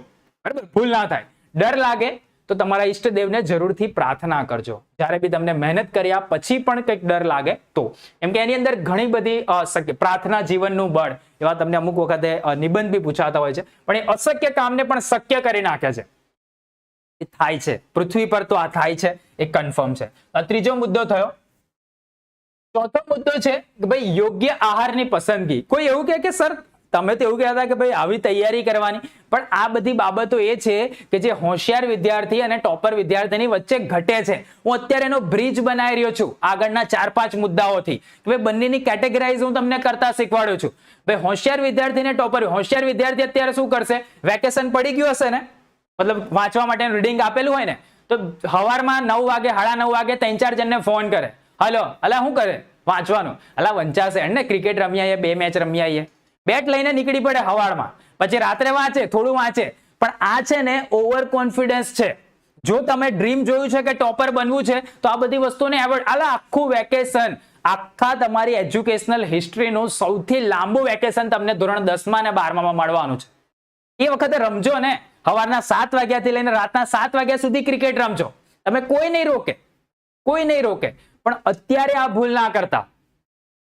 બરાબર, ભૂલ ના થાય. ડર લાગે તો તમારા ઈષ્ટદેવને જરૂરથી પ્રાર્થના કરજો. જ્યારે બી તમને મહેનત કર્યા પછી પણ કંઈક ડર લાગે તો, કેમ કે એની અંદર ઘણી બધી પ્રાર્થના જીવનનું બળ એવા તમને અમુક વખતે નિબંધ બી પૂછાતા હોય છે, પણ એ અશક્ય કામને પણ શક્ય કરી નાખે છે. થાય છે પૃથ્વી પર, તો આ થાય છે એ કન્ફર્મ છે. ત્રીજો મુદ્દો થયો. ચોથો મુદ્દો છે કે ભાઈ યોગ્ય આહારની પસંદગી. કોઈ એવું કહે કે સર તમે તો એવું કહેતા કે ભાઈ આવી તૈયારી કરવાની, પણ આ બધી બાબતો એ છે કે જે હોશિયાર વિદ્યાર્થી અને ટોપર વિદ્યાર્થીની વચ્ચે ઘટે છે. હું અત્યારે એનો બ્રિજ બનાવી રહ્યો છું આગળના 4-5 મુદ્દાઓથી. ભાઈ બંનેની કેટેગરાઇઝ હું તમને કરતા શીખવાડું છું. ભાઈ હોશિયાર વિદ્યાર્થી ને ટોપર. હોશિયાર વિદ્યાર્થી અત્યારે શું કરશે? વેકેશન પડી ગયું હશે ને, મતલબ વાંચવા માટેનું રીડિંગ આપેલું હોય ને, તો સવારમાં 9 વાગે 9:30 વાગે 3-4 જણને ફોન કરે, હલો અલા શું કરે? વાંચવાનું. અલા વંચાશે ને, ક્રિકેટ રમી આવીએ, 2 મેચ રમી આવીએ, બેટ લઈને નીકળી પડે સવારમાં, પછી રાત્રે વાંચે, થોડું વાંચે. પણ આ છે ને ઓવર કોન્ફિડન્સ છે. જો તમે ડ્રીમ જોયું છે કે ટોપર બનવું છે તો આ બધી વસ્તુને એવોર્ડ. અલા આખું વેકેશન, આખા તમારી એજ્યુકેશનલ હિસ્ટ્રીનું સૌથી લાંબુ વેકેશન તમને ધોરણ 10 અને 12માં મળવાનું છે. એ વખતે રમજો ને, સવારના 7 વાગ્યાથી લઈને રાતના 7 વાગ્યા સુધી ક્રિકેટ રમજો. તમે કોઈ નહીં રોકે, કોઈ નહીં રોકે. પણ અત્યારે આ ભૂલ ના કરતા.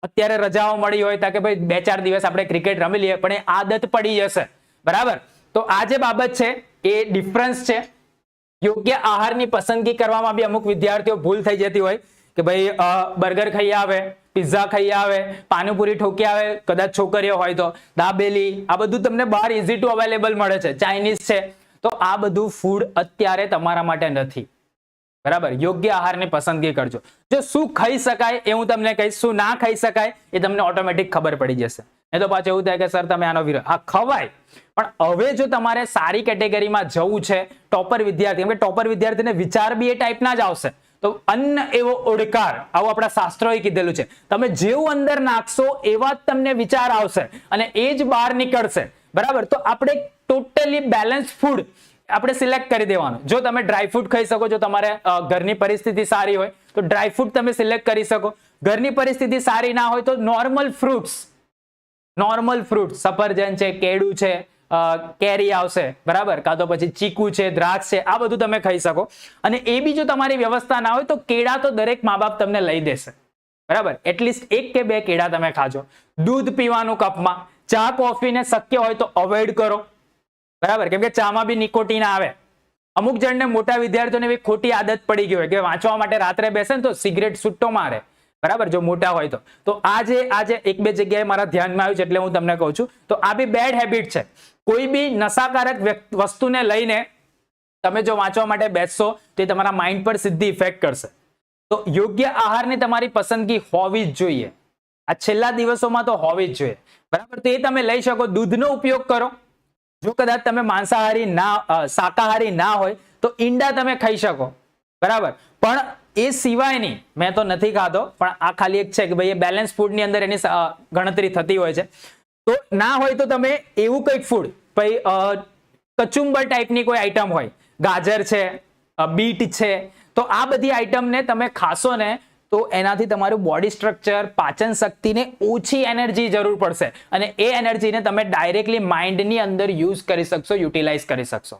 અત્યારે રજાઓ મળી હોય તો કે ભાઈ 2-4 દિવસ આપણે ક્રિકેટ રમી લઈએ, પણ એ આદત પડી જશે. બરાબર, તો આ જે બાબત છે એ ડિફરન્સ છે. યોગ્ય આહારની પસંદગી કરવામાં બી અમુક વિદ્યાર્થીઓ ભૂલ થઈ જતી હોય કે ભાઈ બર્ગર ખાઈ આવે, પિઝા ખાઈ આવે, પાણીપુરી ઠોકી આવે, કદાચ છોકરીઓ હોય તો દાબેલી, આ બધું તમને બહાર ઇઝી ટુ અવેલેબલ મળે છે, ચાઇનીઝ છે. તો આ બધું ફૂડ અત્યારે તમારા માટે નથી. બરાબર, યોગ્ય આહારની પસંદગી કરજો. જો શું ખાઈ શકાય એ હું તમને કહીશ, શું ના ખાઈ શકાય એ તમને ઓટોમેટિક ખબર પડી જશે. એ તો પાછું એવું થાય કે સર તમે આનો વિરોધ. હા ખવાય, પણ હવે જો તમારે સારી કેટેગરીમાં જવું છે, ટોપર વિદ્યાર્થી, કેમ કે ટોપર વિદ્યાર્થીને વિચાર બી એ ટાઈપના જ આવશે. તો અન્ન એવો ઓડકાર, આવું આપણા શાસ્ત્રોએ કીધેલું છે. તમે જેવું અંદર નાખશો એવા જ તમને વિચાર આવશે અને એ જ બહાર નીકળશે. બરાબર, તો આપણે ટોટલી બેલેન્સ ફૂડ આપણે સિલેક્ટ કરી દેવાનું. જો તમે ડ્રાયફ્રૂટ ખાઈ શકો, જો તમારે ઘરની પરિસ્થિતિ સારી હોય તો ડ્રાયફ્રૂટ તમે સિલેક્ટ કરી શકો. ઘરની પરિસ્થિતિ સારી ના હોય તો નોર્મલ ફ્રૂટ્સ, સફરજન છે, કેળું છે, કેરી આવશે, બરાબર, કાં તો પછી ચીકુ છે, દ્રાક્ષ છે, આ બધું તમે ખાઈ શકો. અને એ બી જો તમારી વ્યવસ્થા ના હોય તો કેળા તો દરેક મા બાપ તમને લઈ દેશે. બરાબર, એટલીસ્ટ 1 કે 2 કેળા તમે ખાજો. દૂધ પીવાનું કપમાં. ચા કોફીને શક્ય હોય તો અવોઇડ કરો. બરાબર, કેમ કે ચામાં બી નિકોટીન આવે. અમુક જણને મોટા વિદ્યાર્થીઓને એવી ખોટી આદત પડી ગઈ હોય કે વાંચવા માટે રાત્રે બેસે ને તો સિગરેટ છૂટો મારે. બરાબર, જો મોટા હોય તો આજે 1-2 જગ્યાએ મારા ધ્યાનમાં આવ્યું છે એટલે હું તમને કહું છું. તો આ બી બેડ હેબિટ છે. કોઈ બી નશાકારક વસ્તુને લઈને તમે જો વાંચવા માટે બેસશો તો એ તમારા માઇન્ડ પર સીધી ઇફેક્ટ કરશે. તો યોગ્ય આહારની તમારી પસંદગી હોવી જ જોઈએ. આ છેલ્લા દિવસોમાં તો હોવી જ જોઈએ, બરાબર. તો એ તમે લઈ શકો. દૂધનો ઉપયોગ કરો. જો કદાચ તમે માંસાહારી શાકાહારી ના હોય તો ઈંડા તમે ખાઈ શકો, બરાબર. પણ એ સિવાયની મેં તો નથી ખાતો, પણ આ ખાલી એક છે કે ભાઈ એ બેલેન્સ ફૂડની અંદર એની ગણતરી થતી હોય છે. તો ના હોય તો તમે એવું કંઈક ફૂડ, ભાઈ કચુંબર ટાઈપની કોઈ આઈટમ હોય, ગાજર છે, બીટ છે, તો આ બધી આઈટમને તમે ખાશો ને તો એનાથી તમારું બોડી સ્ટ્રક્ચર, પાચન શક્તિને ઓછી એનર્જી જરૂર પડશે અને એ એનર્જીને તમે ડાયરેક્ટલી માઇન્ડની અંદર યુઝ કરી શકશો, યુટિલાઇઝ કરી શકશો,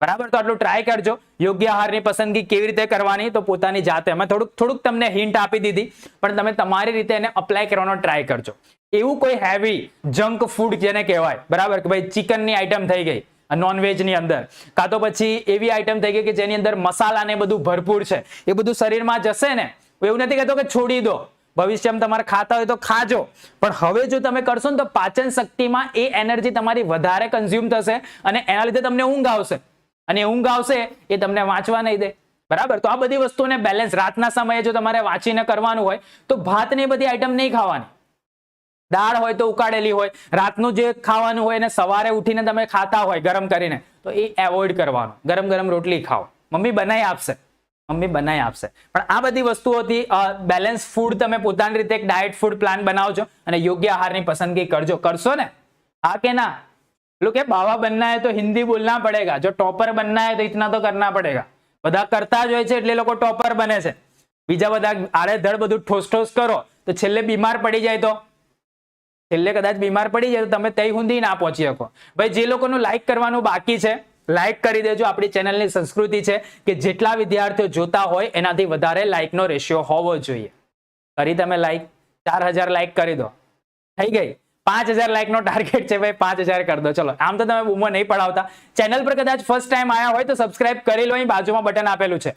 બરાબર. તો આટલું ટ્રાય કરજો. યોગ્ય આહારની પસંદગી કેવી રીતે કરવાની તો પોતાની જાતે, મેં થોડુંક તમને હિન્ટ આપી દીધી, પણ તમે તમારી રીતે એને અપ્લાય કરવાનો ટ્રાય કરજો. એવું કોઈ હેવી જંક ફૂડ જેને કહેવાય, બરાબર, કે ભાઈ ચિકનની આઈટમ થઈ ગઈ નોનવેજની અંદર, કાં તો પછી એવી આઈટમ થઈ ગઈ કે જેની અંદર મસાલા ને બધું ભરપૂર છે, એ બધું શરીરમાં જશે ને. એવું નથી કહેતો કે છોડી દો, ભવિષ્યમાં તમારે ખાતા હોય તો ખાજો, પણ હવે જો તમે કરશો ને તો પાચન શક્તિમાં એ એનર્જી તમારી વધારે કન્ઝ્યુમ થશે અને એના લીધે તમને ઊંઘ આવશે, અને ઊંઘ આવશે એ તમને વાંચવા નહીં દે, બરાબર. તો આ બધી વસ્તુને બેલેન્સ, રાતના સમયે જો તમારે વાંચીને કરવાનું હોય તો ભાત ને બધી આઈટમ નહીં ખાવાની. દાળ હોય તો ઉકાળેલી હોય, રાતનું જે ખાવાનું હોય એને સવારે ઉઠીને તમે ખાતા હોય ગરમ કરીને, તો એ એવોઇડ કરવાનું. ગરમ ગરમ રોટલી ખાઓ, મમ્મી બનાવી આપશે, પણ આ બધી વસ્તુઓથી બેલેન્સ ફૂડ તમે પોતાની રીતે એક ડાયટ ફૂડ પ્લાન બનાવજો અને યોગ્ય આહારની પસંદગી કરજો. કરશો ને? હા કે ના? लोग के बाबा बनना है तो हिंदी बोलना पड़ेगा, जो टॉपर बनना है तो इतना तो करना पड़ेगा. બધા કરતા જ હોય છે એટલે લોકો ટોપર બને છે. બીજા બધા આડેધડ બધું ઠોસ ઠોસ કરો તો છેલ્લે બીમાર પડી જાય, તો છેલ્લે કદાચ બીમાર પડી જાય તો તમે તઈ સુધી ના પહોંચી શકો. ભાઈ જે લોકોનું લાઈક કરવાનું બાકી છે, લાઈક કરી દેજો. આપણી ચેનલની સંસ્કૃતિ છે કે જેટલા વિદ્યાર્થીઓ જોતા હોય એનાથી વધારે લાઈકનો રેશિયો હોવો જોઈએ. કરી તમે લાઈક 4000 લાઈક કરી દો, થઈ ગઈ. 5000 લાઈકનો ટાર્ગેટ છે ભાઈ, 5000 કરી દો. ચલો, આમ તો તમે બૂમો નહીં પડાવતા. ચેનલ પર કદાચ ફર્સ્ટ ટાઈમ આવ્યા હોય તો સબસ્ક્રાઇબ કરી લો, અહીં બાજુમાં બટન આપેલું છે.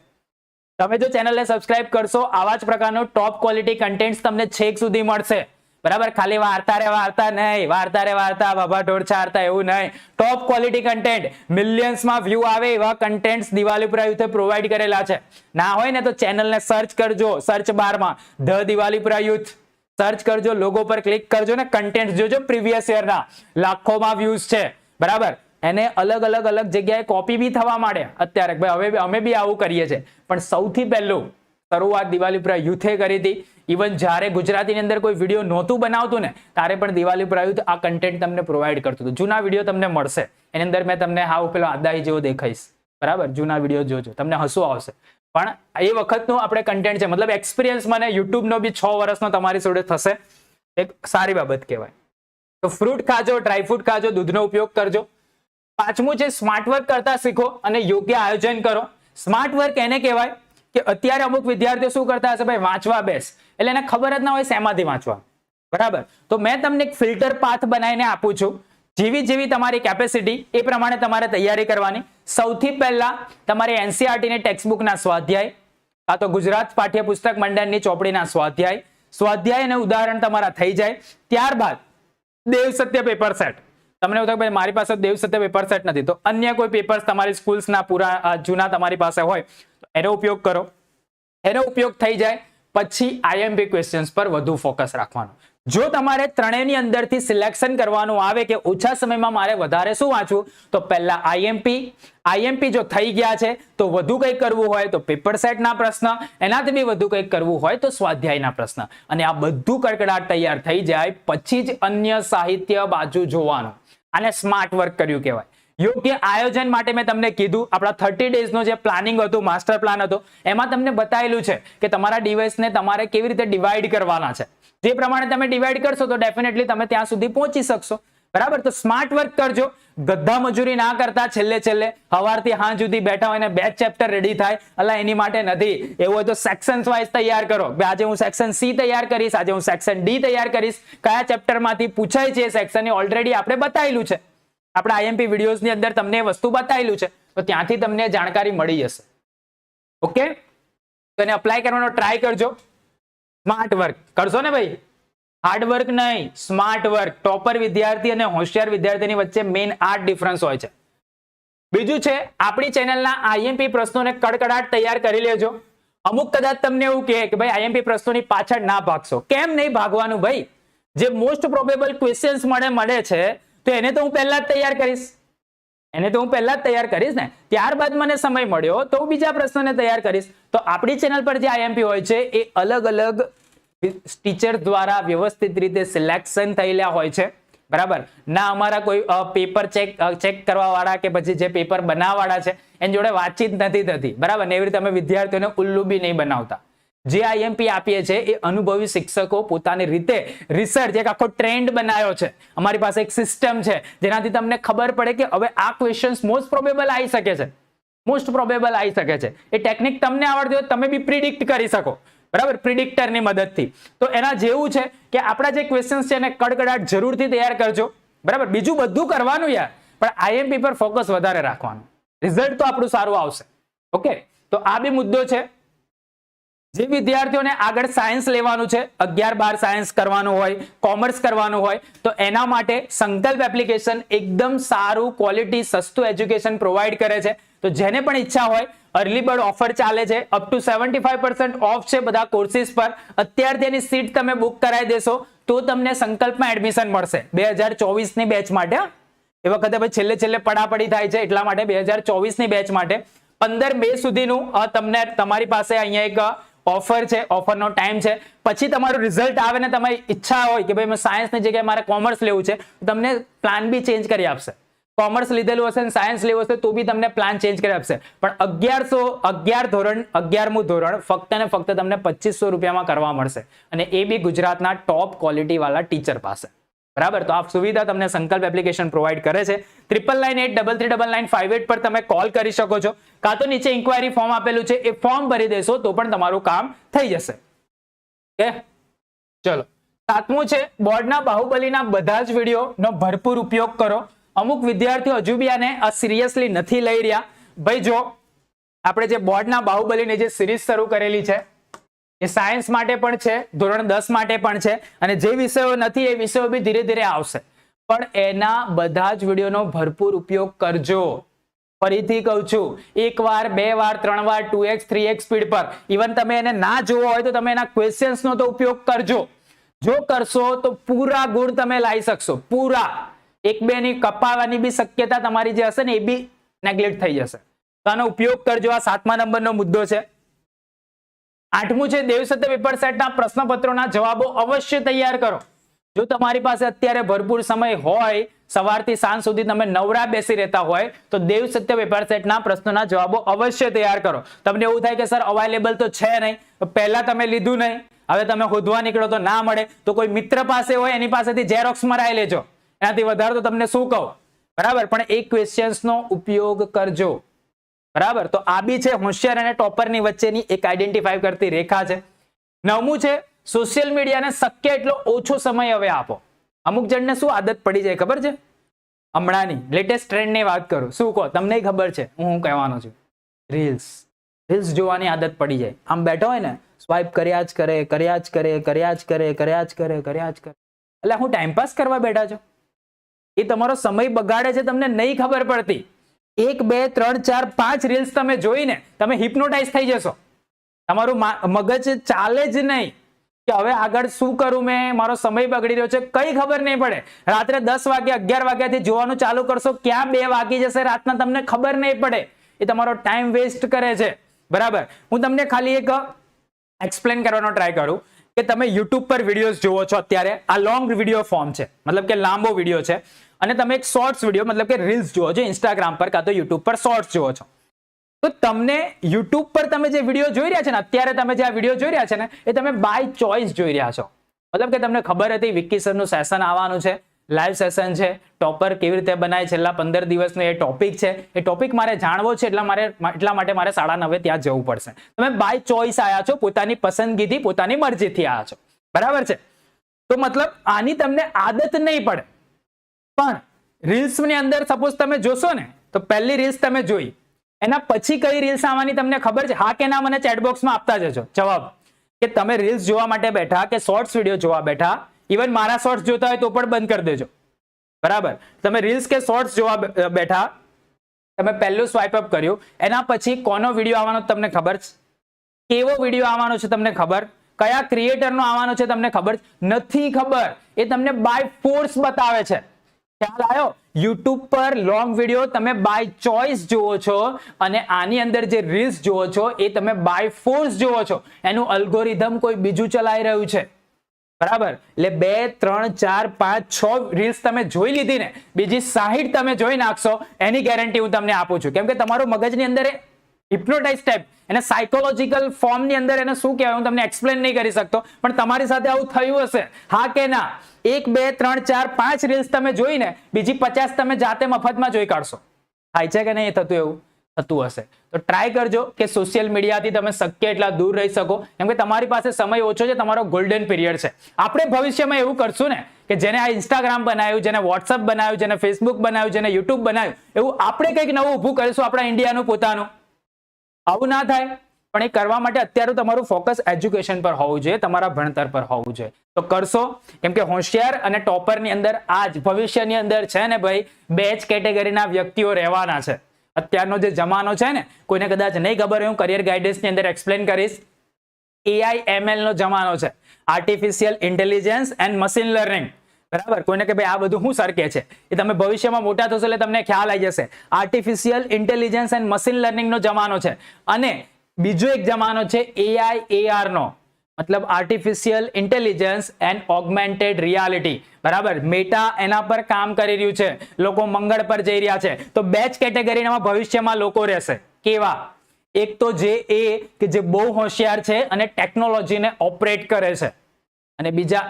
તમે જો ચેનલને સબસ્ક્રાઇબ કરશો, આવા જ પ્રકારનો ટોપ ક્વોલિટી કન્ટેન્ટ તમને છેક સુધી મળશે, બરાબર. ખાલી વાર્તા રે વાર્તા નહીં, વાર્તા રે વાર્તા, બાબા ઢોર ચારતા એવું નહીં. ટોપ ક્વોલિટી કન્ટેન્ટ, મિલિયન્સમાં વ્યૂ આવે એવા કન્ટેન્ટ્સ દિવાલીપુરા યુથે પ્રોવાઈડ કરેલા છે. ના હોય ને તો ચેનલને સર્ચ કરજો, સર્ચ બારમાં ધ દિવાલીપુરા યુથ સર્ચ કરજો, લોગો પર ક્લિક કરજો ને કન્ટેન્ટ જોજો. પ્રીવિયસ યરના લાખોમાં વ્યૂઝ છે, બરાબર. એને અલગ અલગ જગ્યાએ કોપી બી થવા માંડે અત્યારે. ભાઈ હવે અમે બી આવું કરીએ છીએ, પણ સૌથી પહેલું શરૂઆત દિવાલીપુરા યુથે કરી હતી. ઇવન જ્યારે ગુજરાતીની અંદર કોઈ વિડીયો નહોતું બનાવતું ને ત્યારે પણ દિવાલીપુરા યુથ આ કન્ટેન્ટ તમને પ્રોવાઈડ કરતું હતું. જૂના વિડીયો તમને મળશે, એની અંદર મેં તમને હાવ પેલો આદાહી જેવો દેખાઈશ, બરાબર. જૂના વિડીયો જોજો, તમને હસવું આવશે. પણ એ વખતનું આપણે કન્ટેન્ટ છે, મતલબ એક્સપિરિયન્સ મને યુટ્યુબનો બી 6 વર્ષનો તમારી જોડે થશે, એક સારી બાબત કહેવાય. તો ફ્રૂટ ખાજો, ડ્રાયફ્રૂટ ખાજો, દૂધનો ઉપયોગ કરજો. પાંચમું છે સ્માર્ટ વર્ક કરતા શીખો અને યોગ્ય આયોજન કરો. સ્માર્ટ વર્ક એને કહેવાય કે અત્યારે અમુક વિદ્યાર્થીઓ શું કરતા હશે, ભાઈ વાંચવા બેસ એટલે એને ખબર જ ના હોય શેમાંથી વાંચવા, બરાબર. તો મેં તમને એક ફિલ્ટર પાથ બનાવીને આપું છું. જેવી તમારી કેપેસિટી એ પ્રમાણે તમારે તૈયારી કરવાની. સૌથી પહેલા તમારે એનસીઈઆરટી ની ટેક્સ્ટબુકના સ્વાધ્યાય, કાં તો ગુજરાત પાઠ્યપુસ્તક મંડળની ચોપડીના સ્વાધ્યાય અને ઉદાહરણ તમારા થઈ જાય. ત્યારબાદ દેવ સત્ય પેપર સેટ. તમને એવું થાય ભાઈ મારી પાસે દેવ સત્ય પેપર સેટ નથી, તો અન્ય કોઈ પેપર્સ તમારી સ્કૂલ્સના પૂરા જૂના તમારી પાસે હોય તો એનો ઉપયોગ કરો. એનો ઉપયોગ થઈ જાય પછી આઈએમપી ક્વેશ્ચન્સ પર વધુ ફોકસ રાખવાનું. જો તમારે ત્રણેયની અંદરથી સિલેક્શન કરવાનું આવે કે ઓછા સમયમાં મારે વધારે શું વાંચવું, તો પહેલા આઈએમપી જો થઈ ગયા છે તો વધુ કંઈક કરવું હોય તો પેપર સેટના પ્રશ્ન, એનાથી બી વધુ કંઈક કરવું હોય તો સ્વાધ્યાયના પ્રશ્ન. અને આ બધું કડકડાટ તૈયાર થઈ જાય પછી જ અન્ય સાહિત્ય બાજુ જોવાનું. આને સ્માર્ટ વર્ક કર્યું કહેવાય. યોગ્ય આયોજન માટે મેં તમને કીધું, આપણા 30 ડેઝનો જે પ્લાનિંગ હતું, માસ્ટર પ્લાન હતો, એમાં તમને બતાવેલું છે કે તમારા ડિવાઇસને તમારે કેવી રીતે ડિવાઈડ કરવાના છે. જે પ્રમાણે તમે ડિવાઈડ કરશો તો ડેફિનેટલી તમે ત્યાં સુધી પહોંચી શકશો, બરાબર. તો સ્માર્ટ વર્ક કરજો, ગધા મજૂરી ના કરતા. છેલ્લે સવારથી સાંજ સુધી બેઠા હોય ને 2 ચેપ્ટર રેડી થાય, અલા એની માટે નથી. એવું હોય તો સેક્શન્સ વાઇઝ તૈયાર કરો. આજે હું સેક્શન સી તૈયાર કરીશ, આજે હું સેક્શન ડી તૈયાર કરીશ. કયા ચેપ્ટરમાંથી પૂછાય છે સેક્શન એ ઓલરેડી આપણે બતાવેલું છે. આપણા આઈએમપી વિડીયોઝની અંદર તમને એ વસ્તુ બતાવેલું છે, તો ત્યાંથી તમને જાણકારી મળી જશે. ઓકે, તો એને અપ્લાય કરવાનો ટ્રાય કરજો. સ્માર્ટ વર્ક કરશો ને ભાઈ? હાર્ડવર્ક નહીં, સ્માર્ટ વર્ક. ટોપર વિદ્યાર્થી અને હોશિયાર વિદ્યાર્થીની વચ્ચે મેઇન આ ડિફરન્સ હોય છે. બીજું છે, આપણી ચેનલના આઈએમપી પ્રશ્નોને કડકડાટ તૈયાર કરી લેજો. અમુક કદાચ તમને એવું કહે કે ભાઈ આઈએમપી પ્રશ્નોની પાછળ ના ભાગશો. કેમ નહીં ભાગવાનું ભાઈ? જે મોસ્ટ પ્રોબેબલ ક્વેશ્ચન્સ મળે છે તો એને તો હું પહેલા જ તૈયાર કરીશ ને. ત્યારબાદ મને સમય મળ્યો તો હું બીજા પ્રશ્નોને તૈયાર કરીશ. તો આપણી ચેનલ પર જે આઈએમપી હોય છે એ અલગ અલગ ટીચર દ્વારા વ્યવસ્થિત રીતે સિલેક્શન થયેલા હોય છે. બરાબર ના, અમારા કોઈ પેપર ચેક કરવા વાળા કે પછી જે પેપર બનાવવા વાળા છે એની જોડે વાતચીત નથી થતી. બરાબર ને, એવી રીતે અમે વિદ્યાર્થીઓને ઉલ્લુ બી નહીં બનાવતા. જે આઈએમપી આપીએ છીએ એ અનુભવી શિક્ષકો પોતાની રીતે રિસર્ચ, એક આખો ટ્રેન્ડ બનાવ્યો છે. અમારી પાસે એક સિસ્ટમ છે જેનાથી તમને ખબર પડે કે હવે આ ક્વેશ્ચન્સ મોસ્ટ પ્રોબેબલ આવી શકે છે. એ ટેકનિક તમને આવડતી હોય તમે બી પ્રિડિક્ટ કરી શકો. બરાબર, પ્રિડિક્ટરની મદદથી. તો એના જેવું છે કે આપણા જે ક્વેશ્ચન્સ છે એને કડકડાટ જરૂરથી તૈયાર કરજો. બરાબર, બીજું બધું કરવાનું યાર, પણ આઈએમપી પર ફોકસ વધારે રાખવાનું. રિઝલ્ટ તો આપણું સારું આવશે. ઓકે, તો આ બી મુદ્દો છે. જે વિદ્યાર્થીઓને આગળ સાયન્સ લેવાનું છે, 11-12 સાયન્સ કરવાનું હોય, કોમર્સ કરવાનું હોય, તો એના માટે સંકલ્પ એપ્લિકેશન એકદમ સારું ક્વોલિટી સસ્તું એજ્યુકેશન પ્રોવાઈડ કરે છે. તો જેને પણ ઈચ્છા હોય, અર્લી બર્ડ ઓફર ચાલે છે, અપ ટુ 75% ઓફ છે બધા કોર્સિસ પર. અત્યારથી એની સીટ તમે બુક કરાવી દેશો તો તમને સંકલ્પમાં એડમિશન મળશે 2024 ની બેચ માટે. એ વખતે ભાઈ છેલ્લે પડાપડી થાય છે, એટલા માટે 2024 ની બેચ માટે 15 મે સુધીનું તમને તમારી પાસે અહીંયા એક ઓફર છે, ઓફરનો ટાઈમ છે. પછી તમારું રિઝલ્ટ આવે ને તમારી ઈચ્છા હોય કે ભાઈ મેં સાયન્સની જગ્યાએ મારે કોમર્સ લેવું છે, તમને પ્લાન બી ચેન્જ કરી આપશે. કોમર્સ લીધેલું હશે ને સાયન્સ લેવું હશે તો બી તમને પ્લાન ચેન્જ કરી આપશે. પણ 11મું ધોરણ ફક્ત ને ફક્ત તમને 2500 રૂપિયામાં કરવા મળશે, અને એ બી ગુજરાતના ટોપ ક્વોલિટી વાળા ટીચર પાસે. બરાબર, તો આ સુવિધા તમને સંકલ્પ એપ્લિકેશન પ્રોવાઈડ કરે છે. 9998339958 પર તમે કોલ કરી શકો છો, કાં તો નીચે ઇન્ક્વાયરી ફોર્મ આપેલું છે, એ ફોર્મ ભરી દેશો તો પણ તમારું કામ થઈ જશે. ઓકે, ચલો. 7મું છે, બોર્ડના બાહુબલીના બધા જ વિડીયોનો ભરપૂર ઉપયોગ કરો. અમુક વિદ્યાર્થીઓ હજુ બી આને સિરિયસલી નથી લઈ રહ્યા. ભાઈ જો આપણે જે બોર્ડના બાહુબલીની જે સિરીઝ શરૂ કરેલી છે એ સાયન્સ માટે પણ છે, ધોરણ 10 માટે પણ છે, અને જે વિષયો નથી એ વિષયો બી ધીરે ધીરે આવશે. પણ એના બધા જ વિડીયોનો ભરપૂર ઉપયોગ કરજો. ફરીથી કહું છું, 1 વાર 2 વાર 3 વાર 2x 3x સ્પીડ પર. ઇવન તમે એને ના જોવો હોય તો તમે એના ક્વેશ્ચન્સનો તો ઉપયોગ કરજો. જો કરશો તો પૂરા ગુણ તમે લાવી શકશો. પૂરા 1-2 ની કપાવાની બી શક્યતા તમારી જે હશે ને એ બી નેગ્લેક્ટ થઈ જશે. તો આનો ઉપયોગ કરજો. આ 7મા નંબરનો મુદ્દો છે. 8મું છે, દેવ સત્ય પેપર સેટના પ્રશ્નપત્રોના જવાબો અવશ્ય તૈયાર કરો. જો તમારી પાસે અત્યારે ભરપૂર સમય હોય, સવારથી સાંજ સુધી તમે નવરા બેસી રહેતા હોય, તો દેવ સત્ય પેપર સેટના પ્રશ્નોના જવાબો અવશ્ય તૈયાર કરો. તમને એવું થાય કે સર અવેલેબલ તો છે નહીં, પહેલા તમે લીધું નહીં, હવે તમે શોધવા નીકળો તો ના મળે, તો કોઈ મિત્ર પાસે હોય એની પાસેથી ઝેરોક્સ મરાઈ લેજો. એનાથી વધારે તો તમને શું કહું. બરાબર, પણ એ ક્વેશ્ચન્સનો ઉપયોગ કરજો. બરાબર, તો આ બી છે હોશિયાર અને ટોપરની વચ્ચેની એક આઈડેન્ટિફાઈ કરતી રેખા છે. 9મું છે, સોશિયલ મીડિયાને શક્ય એટલો ઓછો સમય હવે આપો. અમુક જણને શું આદત પડી જાય ખબર છે? હમણાંની લેટેસ્ટ ટ્રેન્ડની વાત કરું, શું કહો તમને ખબર છે હું કહેવાનો છું? રીલ્સ જોવાની આદત પડી જાય. આમ બેઠો હોય ને, સ્વાઇપ કર્યા જ કરે. એટલે હું ટાઈમપાસ કરવા બેઠા છો? એ તમારો સમય બગાડે છે, તમને નહીં ખબર પડતી. 1 2 3 4 5 રીલ્સ તમે જોઈને તમે હિપ્નોટાઇઝ થઈ જશો. તમારું મગજ ચાલે જ નહીં કે હવે આગળ શું કરું, મેં મારો સમય બગડી રહ્યો છે, કઈ ખબર નહીં પડે. રાત્રે 10 વાગે 11 વાગ્યાથી જોવાનું ચાલુ કરશો, ક્યાં 2 વાગી જશે રાતના તમને ખબર નહીં પડે. એ તમારો ટાઈમ વેસ્ટ કરે છે. બરાબર, હું તમને ખાલી એક એક્સપ્લેન કરવાનો ટ્રાય કરું કે તમે યુટ્યુબ પર વિડીયોઝ જોવો છો. અત્યારે આ લોંગ વિડીયો ફોર્મ છે, મતલબ કે લાંબો વિડીયો છે, અને તમે એક શોર્ટ્સ વિડીયો મતલબ કે રીલ્સ જોવો છો ઇન્સ્ટાગ્રામ પર કાં તો યુટ્યુબ પર શોર્ટ્સ જોવો છો. તો તમને યુટ્યુબ પર તમે જે વિડીયો જોઈ રહ્યા છે ને, અત્યારે તમે જે આ વિડીયો જોઈ રહ્યા છે ને, એ તમે બાય ચોઇસ જોઈ રહ્યા છો. મતલબ કે તમને ખબર હતી વિક્કી સરનું સેશન આવવાનું છે, લાઈવ સેશન છે, ટોપર કેવી રીતે બનાય છેલ્લા 15 દિવસનો એ ટોપિક છે. એ ટોપિક મારે જાણવો છે, એટલા માટે મારે 9:30 ત્યાં જવું પડશે. તમે બાય ચોઇસ આવ્યા છો, પોતાની પસંદગીથી પોતાની મરજીથી આવ્યા છો. બરાબર છે? તો મતલબ આની તમને આદત નહીં પડે. પણ રીલ્સની અંદર સપોઝ તમે જોશો ને, તો પહેલી રીલ્સ તમે જોઈ, એના પછી કઈ રીલ્સ આવવાની તમને ખબર છે? હા કે ના મને ચેટ બોક્સમાં આપતા જજો જવાબ, કે તમે રીલ્સ જોવા માટે બેઠા કે શોર્ટ્સ વિડીયો જોવા બેઠા, ઇવન મારા શોર્ટ્સ જોતા હોય તો પણ બંધ કરી દેજો, બરાબર. તમે રીલ્સ કે શોર્ટ્સ જોવા બેઠા, તમે પહેલું સ્વાઇપ અપ કર્યું, એના પછી કોનો વિડીયો આવવાનો તમને ખબર છે? કેવો વિડીયો આવવાનો છે તમને ખબર? કયા ક્રિએટરનો આવવાનો છે તમને ખબર? નથી ખબર. એ તમને બાય ફોર્સ બતાવે છે. ખ્યાલ આવ્યો? યુટ્યુબ પર લોંગ વિડીયો તમે બાય ચોઇસ જુઓ છો અને આની અંદર જે રીલ્સ જુઓ છો એ તમે બાય ફોર્સ જુઓ છો. એનું અલ્ગોરિધમ કોઈ બીજું ચલાવી રહ્યું છે, બરાબર. એટલે 2, 3, 4, 5, 6 રીલ્સ તમે જોઈ લીધી ને, બીજી 60 તમે જોઈ નાખશો એની ગેરંટી હું તમને આપું છું. કેમ કે તમારું મગજની અંદર હિપ્નોટાઇઝ ટાઈપ, એને સાયકોલોજીકલ ફોર્મની અંદર એને શું કહેવાય હું તમને એક્સપ્લેન નહીં કરી શકતો, પણ તમારી સાથે આવું થયું હશે, હા કે ના? 1, 2, 3, 4, 5 રીલ્સ તમે જોઈને બીજી 50 તમે જાતે મફતમાં જોઈ કાઢશો. થાય છે કે નહીં થતું? એવું થતું હશે. તો ટ્રાય કરજો કે સોશિયલ મીડિયાથી તમે શક્ય એટલા દૂર રહી શકો, કેમ કે તમારી પાસે સમય ઓછો છે, તમારો ગોલ્ડન પીરિયડ છે. આપણે ભવિષ્યમાં એવું કરશું ને કે જેને આ ઇન્સ્ટાગ્રામ બનાવ્યું, જેને વોટ્સઅપ બનાવ્યું, જેને ફેસબુક બનાવ્યું, જેને યુટ્યુબ બનાવ્યું, એવું આપણે કંઈક નવું ઊભું કરીશું આપણા ઇન્ડિયાનું પોતાનું. આવું ના થાય, પણ એ કરવા માટે અત્યારે તમારું ફોકસ એજ્યુકેશન પર હોવું જોઈએ, તમારા ભણતર પર હોવું જોઈએ. તો કરશો, કેમ કે હોશિયાર અને ટોપરની અંદર આજ ભવિષ્યની અંદર છે ને ભાઈ, 2 જ કેટેગરીના વ્યક્તિઓ રહેવાના છે. અત્યારનો જે જમાનો છે ને, કોઈને કદાચ નહીં ખબર હોય, હું કરિયર ગાઈડન્સની અંદર એક્સપ્લેન કરીશ. AI/ML નો જમાનો છે, artificial intelligence and machine learning, બરાબર. કોઈને કે ભાઈ આ બધું શું સર કે છે, એ તમે ભવિષ્યમાં મોટા થશો એટલે તમને ખ્યાલ આવી જશે. Artificial intelligence and machine learning નો જમાનો છે. અને બીજો એક જમાનો છે AI/AR નો, મતલબ artificial intelligence and augmented reality, બરાબર. મેટા એના પર કામ કરી રહ્યું છે, લોકો મંગળ પર જઈ રહ્યા છે. તો 2 જ કેટેગરીમાં ભવિષ્યમાં લોકો રહેશે. કેવા? એક તો જે કે જે બહુ હોશિયાર છે અને ટેકનોલોજીને ઓપરેટ કરે છે, અને બીજા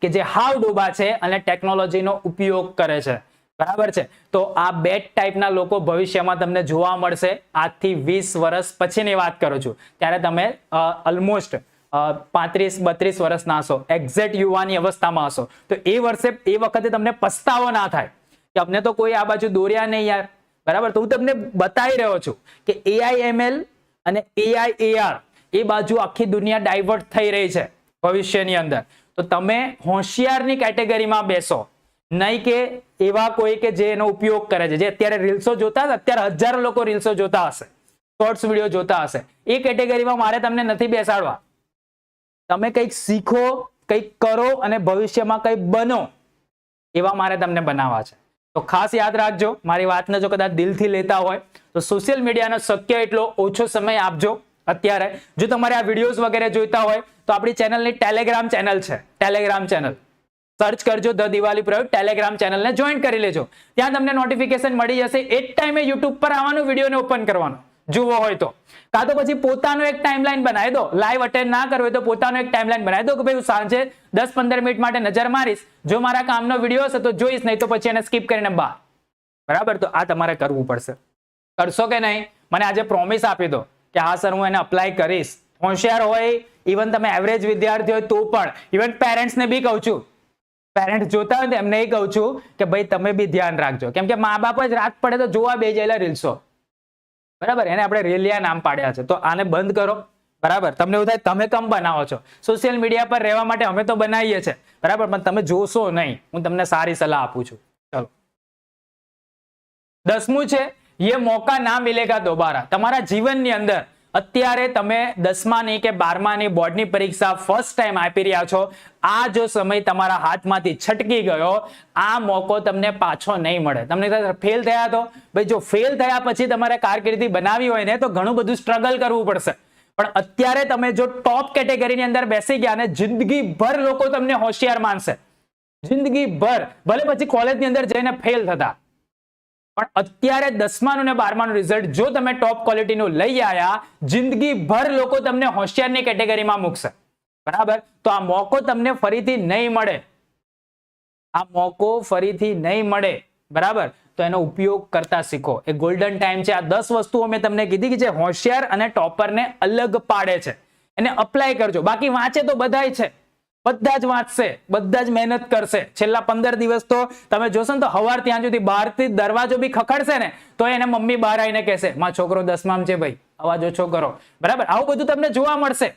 કે જે હાવ ડોબા છે અને ટેકનોલોજીનો ઉપયોગ કરે છે, બરાબર છે. તો આ 2 ટાઈપના લોકો ભવિષ્યમાં તમને જોવા મળશે. આજથી 20 વર્ષ પછીની વાત કરું છું, ત્યારે તમે ઓલમોસ્ટ 35-32 વર્ષના હશો, એક્ઝેક્ટ યુવાની અવસ્થામાં હશો. તો એ વખતે તમને પસ્તાવો ના થાય કે અમને તો કોઈ આ બાજુ દોર્યા નહીં યાર, બરાબર. તો હું તમને બતાવી રહ્યો છું કે AI/ML અને AI/AR એ બાજુ આખી દુનિયા ડાયવર્ટ થઈ રહી છે ભવિષ્યની અંદર. તો તમે હોશિયારની કેટેગરીમાં બેસો, નહીં કે એવા કોઈ કે જે એનો ઉપયોગ કરે છે. જે અત્યારે રીલ્સો જોતા હશે, અત્યારે હજારો લોકો રીલ્સો જોતા હશે, શોર્ટ્સ વિડીયો જોતા હશે, એ કેટેગરીમાં મારે તમને નથી બેસાડવા. તમે કંઈક શીખો, કંઈક કરો અને ભવિષ્યમાં કંઈક બનો, એવા મારે તમને બનાવવા છે. તો ખાસ યાદ રાખજો, મારી વાતને જો કદાચ દિલથી લેતા હોય તો સોશિયલ મીડિયાનો શક્ય એટલો ઓછો સમય આપજો. અત્યારે જો તમારે આ વિડીયોઝ વગેરે જોઈતા હોય તો આપણી ચેનલની ટેલિગ્રામ ચેનલ છે, ટેલિગ્રામ ચેનલ સર્ચ કરજો, ધ દિવાળી પ્રયોગ. ટેલિગ્રામ ચેનલને જોઈન કરી લેજો, ત્યાં તમને નોટિફિકેશન મળી જશે. એ જ ટાઈમે યુટ્યુબ પર આવવાનું, વિડીયોને ઓપન કરવાનું, જોવો હોય તો. કાં તો પછી પોતાનો એક ટાઈમલાઈન બનાવી દો, લાઈવ અટેન્ડ ના કરવો હોય તો પોતાનો એક ટાઈમલાઈન બનાવી દો કે ભાઈ હું સાંજે 10-15 મિનિટ માટે નજર મારીશ, જો મારા કામનો વિડીયો હશે તો જોઈશ, નહીં તો પછી એને સ્કીપ કરીને બહાર, બરાબર. તો આ તમારે કરવું પડશે. કરશો કે નહીં? મને આજે પ્રોમિસ આપી દો કે હા સર હું એને અપ્લાય કરીશ. હોશિયાર હોય, ઇવન તમે એવરેજ વિદ્યાર્થી હોય તો પણ, ઇવન પેરેન્ટ્સને બી કહું છું, પેરેન્ટ્સ જોતા હોય તો એમને એ કહું છું કે ભાઈ તમે બી ધ્યાન રાખજો, કેમ કે મા બાપ જ રાત પડે તો જોવા બે જયેલા રીલ્સો, બરાબર. એને આપણે રેલિયા નામ પાડ્યા છે. તો આને બંધ કરો, બરાબર. તમને એવું થાય તમે કમ બનાવો છો, સોશિયલ મીડિયા પર રહેવા માટે અમે તો બનાવીએ છીએ, બરાબર, પણ તમે જોશો નહીં. હું તમને સારી સલાહ આપું છું. ચલો, 10મું છે, ये मौका ना मिलेगा दोबारा. તમારા જીવનની અંદર અત્યારે તમે 10માની કે 12માની બોર્ડની પરીક્ષા ફર્સ્ટ ટાઈમ આપી રહ્યા છો, આ જો સમય તમારા હાથમાંથી છટકી ગયો, આ મોકો તમને પાછો નહીં મળે. તમને ફેલ થયા તો ભાઈ, જો ફેલ થયા પછી તમારે કારકિર્દી બનાવી હોય ને તો ઘણું બધું સ્ટ્રગલ કરવું પડશે. પણ અત્યારે તમે જો ટોપ કેટેગરીની અંદર બેસી ગયા ને, જિંદગીભર લોકો તમને હોશિયાર માનશે, જિંદગીભર. ભલે પછી કોલેજની અંદર જઈને ફેલ થતા, પણ અત્યારે 10માનું ને 12માનું રિઝલ્ટ જો તમે ટોપ ક્વોલિટીનું લઈ આવ્યા, જિંદગીભર લોકો તમને હોશિયારની કેટેગરીમાં મૂકશે, બરાબર. તો આ મોકો તમને ફરીથી નહીં મળે, આ મોકો ફરીથી નહીં મળે, બરાબર. તો એનો ઉપયોગ કરતા શીખો. એ ગોલ્ડન ટાઈમ છે. આ 10 વસ્તુઓ મેં તમને કીધી કે જે હોશિયાર અને ટોપરને અલગ પાડે છે, એને અપ્લાય કરજો. બાકી વાંચે તો બધાય છે, બધા જ વાંચશે, બધા જ મહેનત કરશે. છેલ્લા 15 દિવસ તો તમે જોશો ને તો હવાર ત્યાં સુધી બહારથી દરવાજો બી ખખડશે ને તો એને મમ્મી બહાર આવીને કહેશે, માં છોકરો 10મામાં છે ભાઈ, અવાજ ઓછો કરો, બરાબર. આવું બધું તમને જોવા મળશે.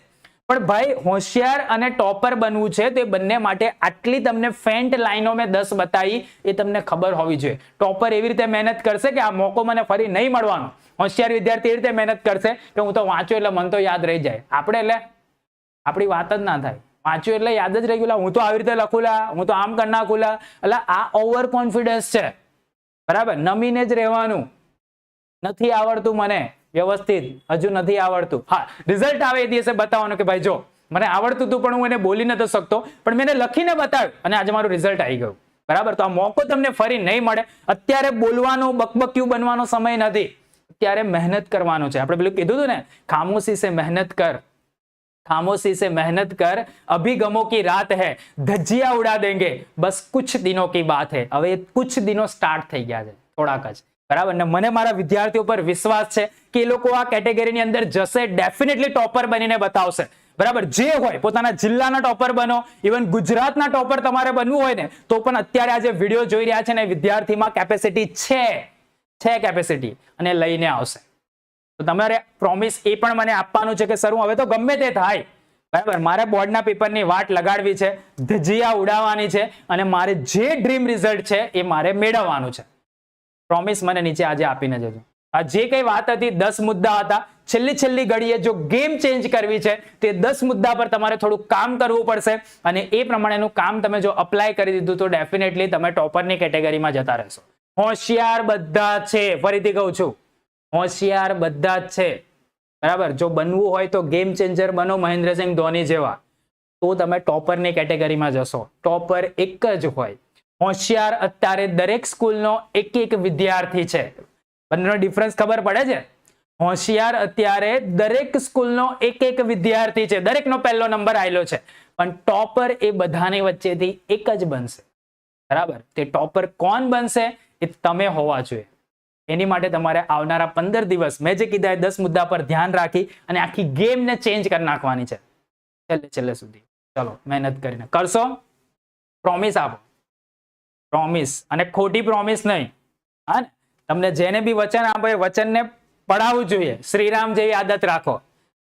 પણ ભાઈ હોશિયાર અને ટોપર બનવું છે તો એ બંને માટે આટલી તમને ફેન્ટ લાઈનો મેં 10 બતાવી એ તમને ખબર હોવી જોઈએ. ટોપર એવી રીતે મહેનત કરશે કે આ મોકો મને ફરી નહીં મળવાનો. હોશિયાર વિદ્યાર્થી એ રીતે મહેનત કરશે કે હું તો વાંચ્યું એટલે મને તો યાદ રહી જાય. આપણે એટલે આપણી વાત જ ના થાય. વાંચ્યું એટલે યાદ જ રહી ગયું, હું તો આવી રીતે લખુલા, હું તો આમ કરી નાખુલા. એટલે આ ઓવર કોન્ફિડન્સ છે, બરાબર. નમીને જ રહેવાનું. નથી આવડતું મને વ્યવસ્થિત, હજુ નથી આવડતું. હા, રિઝલ્ટ આવે એ દિવસે બતાવવાનું કે ભાઈ જો મને આવડતું હતું પણ હું એને બોલી નતો શકતો, પણ મેં એને લખીને બતાવ્યું અને આજે મારું રિઝલ્ટ આવી ગયું, બરાબર. તો આ મોકો તમને ફરી નહીં મળે. અત્યારે બોલવાનો બકબક્યું બનવાનો સમય નથી, અત્યારે મહેનત કરવાનું છે. આપણે પેલું કીધું હતું ને, ખામોશી સે મહેનત કર, खामोशी से मेहनत कर, अभिगमों की रात है, धज्जियां उड़ा देंगे, बस कुछ दिनों की बात है. હવે कुछ दिनों સ્ટાર્ટ થઈ ગયા છે, થોડાક જ, બરાબર. ને મને મારા વિદ્યાર્થીઓ પર વિશ્વાસ છે કે એ લોકો આ કેટેગરીની અંદર જશે, ડેફિનેટલી ટોપર બનીને બતાવશે, બરાબર. જે હોય પોતાના જિલ્લાના ટોપર બનો, ઇવન ગુજરાતના ટોપર તમારે બનવું હોય ને તો પણ અત્યારે આ જે વિડીયો જોઈ રહ્યા છે ને વિદ્યાર્થીમાં કેપેસિટી છે કેપેસિટી, અને લઈને આવશે. તો તમારે પ્રોમિસ એ પણ મને આપવાનું છે કે સર હું હવે તો ગમે તે થાય, બરાબર, મારે બોર્ડના પેપરની વાટ લગાડવી છે, ધજિયા ઉડાવવાની છે અને મારે જે ડ્રીમ રિઝલ્ટ છે એ મારે મેળવવાનું છે. પ્રોમિસ મને નીચે આજે આપીને જજો. આ જે કઈ વાત હતી 10 મુદ્દા હતા, છેલ્લી ઘડીએ જો ગેમ ચેન્જ કરવી છે તે 10 મુદ્દા પર તમારે થોડું કામ કરવું પડશે અને એ પ્રમાણેનું કામ તમે જો અપ્લાય કરી દીધું તો ડેફિનેટલી તમે ટોપરની કેટેગરીમાં જતા રહેશો. હોશિયાર બધા છે, ફરીથી કહું છું, હોશિયાર બધા જ છે, બરાબર. જો બનવું હોય તો ગેમ ચેન્જર બનો મહેન્દ્રસિંહ ધોની જેવા, તો તમે ટોપરની કેટેગરીમાં જશો. ટોપર એક જ હોય. હોશિયાર અત્યારે દરેક સ્કૂલનો એક વિદ્યાર્થી છે. બંનેનો ડિફરન્સ ખબર પડે છે? હોશિયાર અત્યારે દરેક સ્કૂલનો એક વિદ્યાર્થી છે, દરેકનો પહેલો નંબર આવેલો છે, પણ ટોપર એ બધાની વચ્ચેથી એક જ બનશે, બરાબર. તે ટોપર કોણ બનશે એ તમે હોવા જોઈએ. એની માટે તમારે આવનારા 15 દિવસ મેં જે કીધા 10 મુદ્દા પર ધ્યાન રાખી અને આખી ગેમને ચેન્જ કરી નાખવાની છે છેલ્લે સુધી. ચલો મહેનત કરીને કરશો. પ્રોમિસ આપો, પ્રોમિસ, અને ખોટી પ્રોમિસ નહીં. હા ને, તમને જેને બી વચન આપે વચનને પડાવવું જોઈએ. શ્રીરામ જેવી આદત રાખો.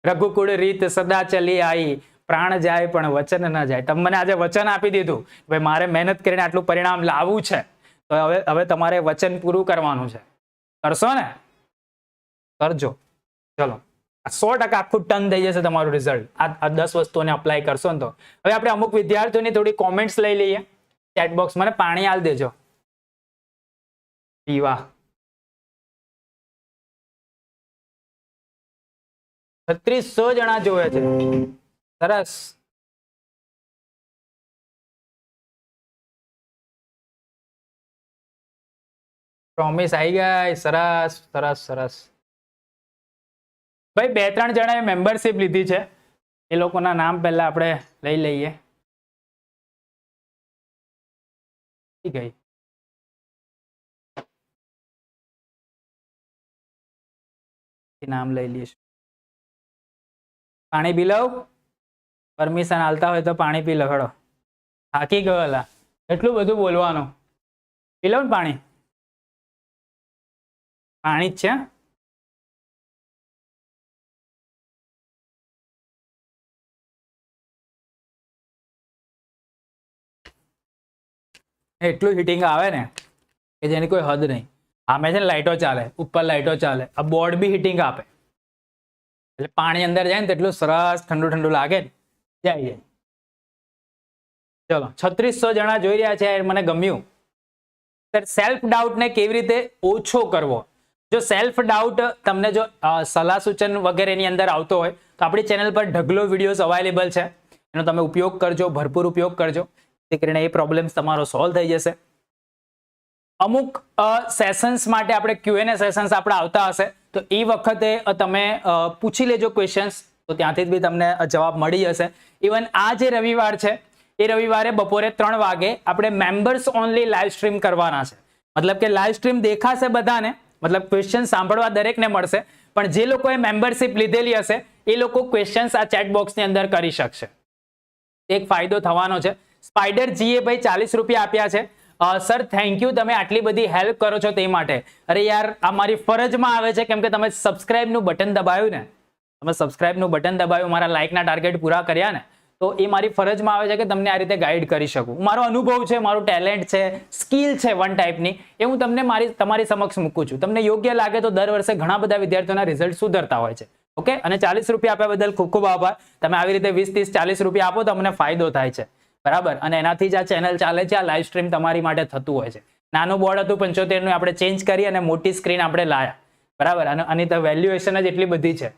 રઘુકુળ રીત સદા ચલી આવી, પ્રાણ જાય પણ વચન ના જાય. તમે મને આજે વચન આપી દીધું, ભાઈ મારે મહેનત કરીને આટલું પરિણામ લાવવું છે, તો હવે તમારે વચન પૂરું કરવાનું છે. કરશો ને? કરજો. ચલો 100% આખું ટન થઈ જશે તમારું રિઝલ્ટ. આ 10 વસ્તુઓને અપ્લાય કરશો ને તો. હવે આપણે અમુક વિદ્યાર્થીઓની થોડી કોમેન્ટ્સ લઈ લઈએ. ચેટ બોક્સ મને પાણી આલ દેજો પીવા. 3600 જણા જોવે છે, સરસ. પ્રોમિસ આવી ગઈ, સરસ સરસ સરસ. ભાઈ 2-3 જણાએ મેમ્બરશિપ લીધી છે, એ લોકોના નામ પહેલા આપણે લઈ લઈએ. ગઈ નામ લઈ લઈશું. પાણી પી લઉં? પરમિશન હાલતા હોય તો પાણી પી લો. ખડો થાકી ગયો, એટલું બધું બોલવાનું. પી લઉં ને પાણી? પાણી જ છે. એટલું હીટિંગ આવે ને કે જેની કોઈ હદ નહીં. આમે છે ને લાઇટો ચાલે, ઉપર લાઇટો ચાલે, આ બોર્ડ બી હીટિંગ આપે, એટલે પાણી અંદર જાય ને તેટલું સરસ ઠંડુ લાગે ને, જાય. ચલો 3600 જણા જોઈ રહ્યા છે, મને ગમ્યું. સેલ્ફ ડાઉટ ને કેવી રીતે ઓછો કરવો? જો સેલ્ફ ડાઉટ તમને જો સલાહ સૂચન વગેરેની અંદર આવતો હોય તો આપણી ચેનલ પર ઢગલો વિડીયોઝ અવેલેબલ છે, એનો તમે ઉપયોગ કરજો, ભરપૂર ઉપયોગ કરજો, જેથી કરીને એ પ્રોબ્લેમ્સ તમારો સોલ્વ થઈ જશે. અમુક સેશન્સ માટે આપણે Q&A સેશન્સ આપણે આવતા હશે, તો એ વખતે તમે પૂછી લેજો ક્વેશ્ચન્સ, તો ત્યાંથી બી તમને જવાબ મળી જશે. ઇવન આ જે રવિવાર છે એ રવિવારે બપોરે 3 વાગે આપણે મેમ્બર્સ ઓનલી લાઈવ સ્ટ્રીમ કરવાના છે. મતલબ કે લાઈવ સ્ટ્રીમ દેખાશે બધાને, મતલબ ક્વેશ્ચન સાંભળવા દરેકને મળશે, પણ જે લોકોએ મેમ્બરશિપ લીધેલી હશે એ લોકો ક્વેશ્ચન્સ આ ચેટ બોક્સની અંદર કરી શકશે. એક ફાયદો થવાનો છે. સ્પાઈડર જીએ ભાઈ 40 રૂપિયા આપ્યા છે. સર થેન્ક યુ, તમે આટલી બધી હેલ્પ કરો છો તે માટે. અરે યાર, આ મારી ફરજમાં આવે છે, કેમ કે તમે સબસ્ક્રાઇબનું બટન દબાવ્યું ને, તમે સબસ્ક્રાઇબનું બટન દબાવ્યું, મારા લાઇકના ટાર્ગેટ પૂરા કર્યા ને, તો એ મારી ફરજમાં આવે છે કે તમને આ રીતે ગાઈડ કરી શકું. મારો અનુભવ છે, મારું ટેલેન્ટ છે, સ્કિલ છે વન ટાઈપની, એ હું તમને તમારી સમક્ષ મૂકું છું. તમને યોગ્ય લાગે તો દર વર્ષે ઘણા બધા વિદ્યાર્થીઓના રિઝલ્ટ સુધરતા હોય છે. ઓકે, અને 40 રૂપિયા આપ્યા બદલ ખૂબ ખૂબ આભાર. તમે આવી રીતે 20, 30, 40 રૂપિયા આપો તો અમને ફાયદો થાય છે, બરાબર. અને એનાથી જ આ ચેનલ ચાલે છે, આ લાઈવ સ્ટ્રીમ તમારી માટે થતું હોય છે. નાનું બોર્ડ હતું 75 નું, આપણે ચેન્જ કરી અને મોટી સ્ક્રીન આપણે લાયા, બરાબર. અને આની તો વેલ્યુએશન જ એટલી બધી છે,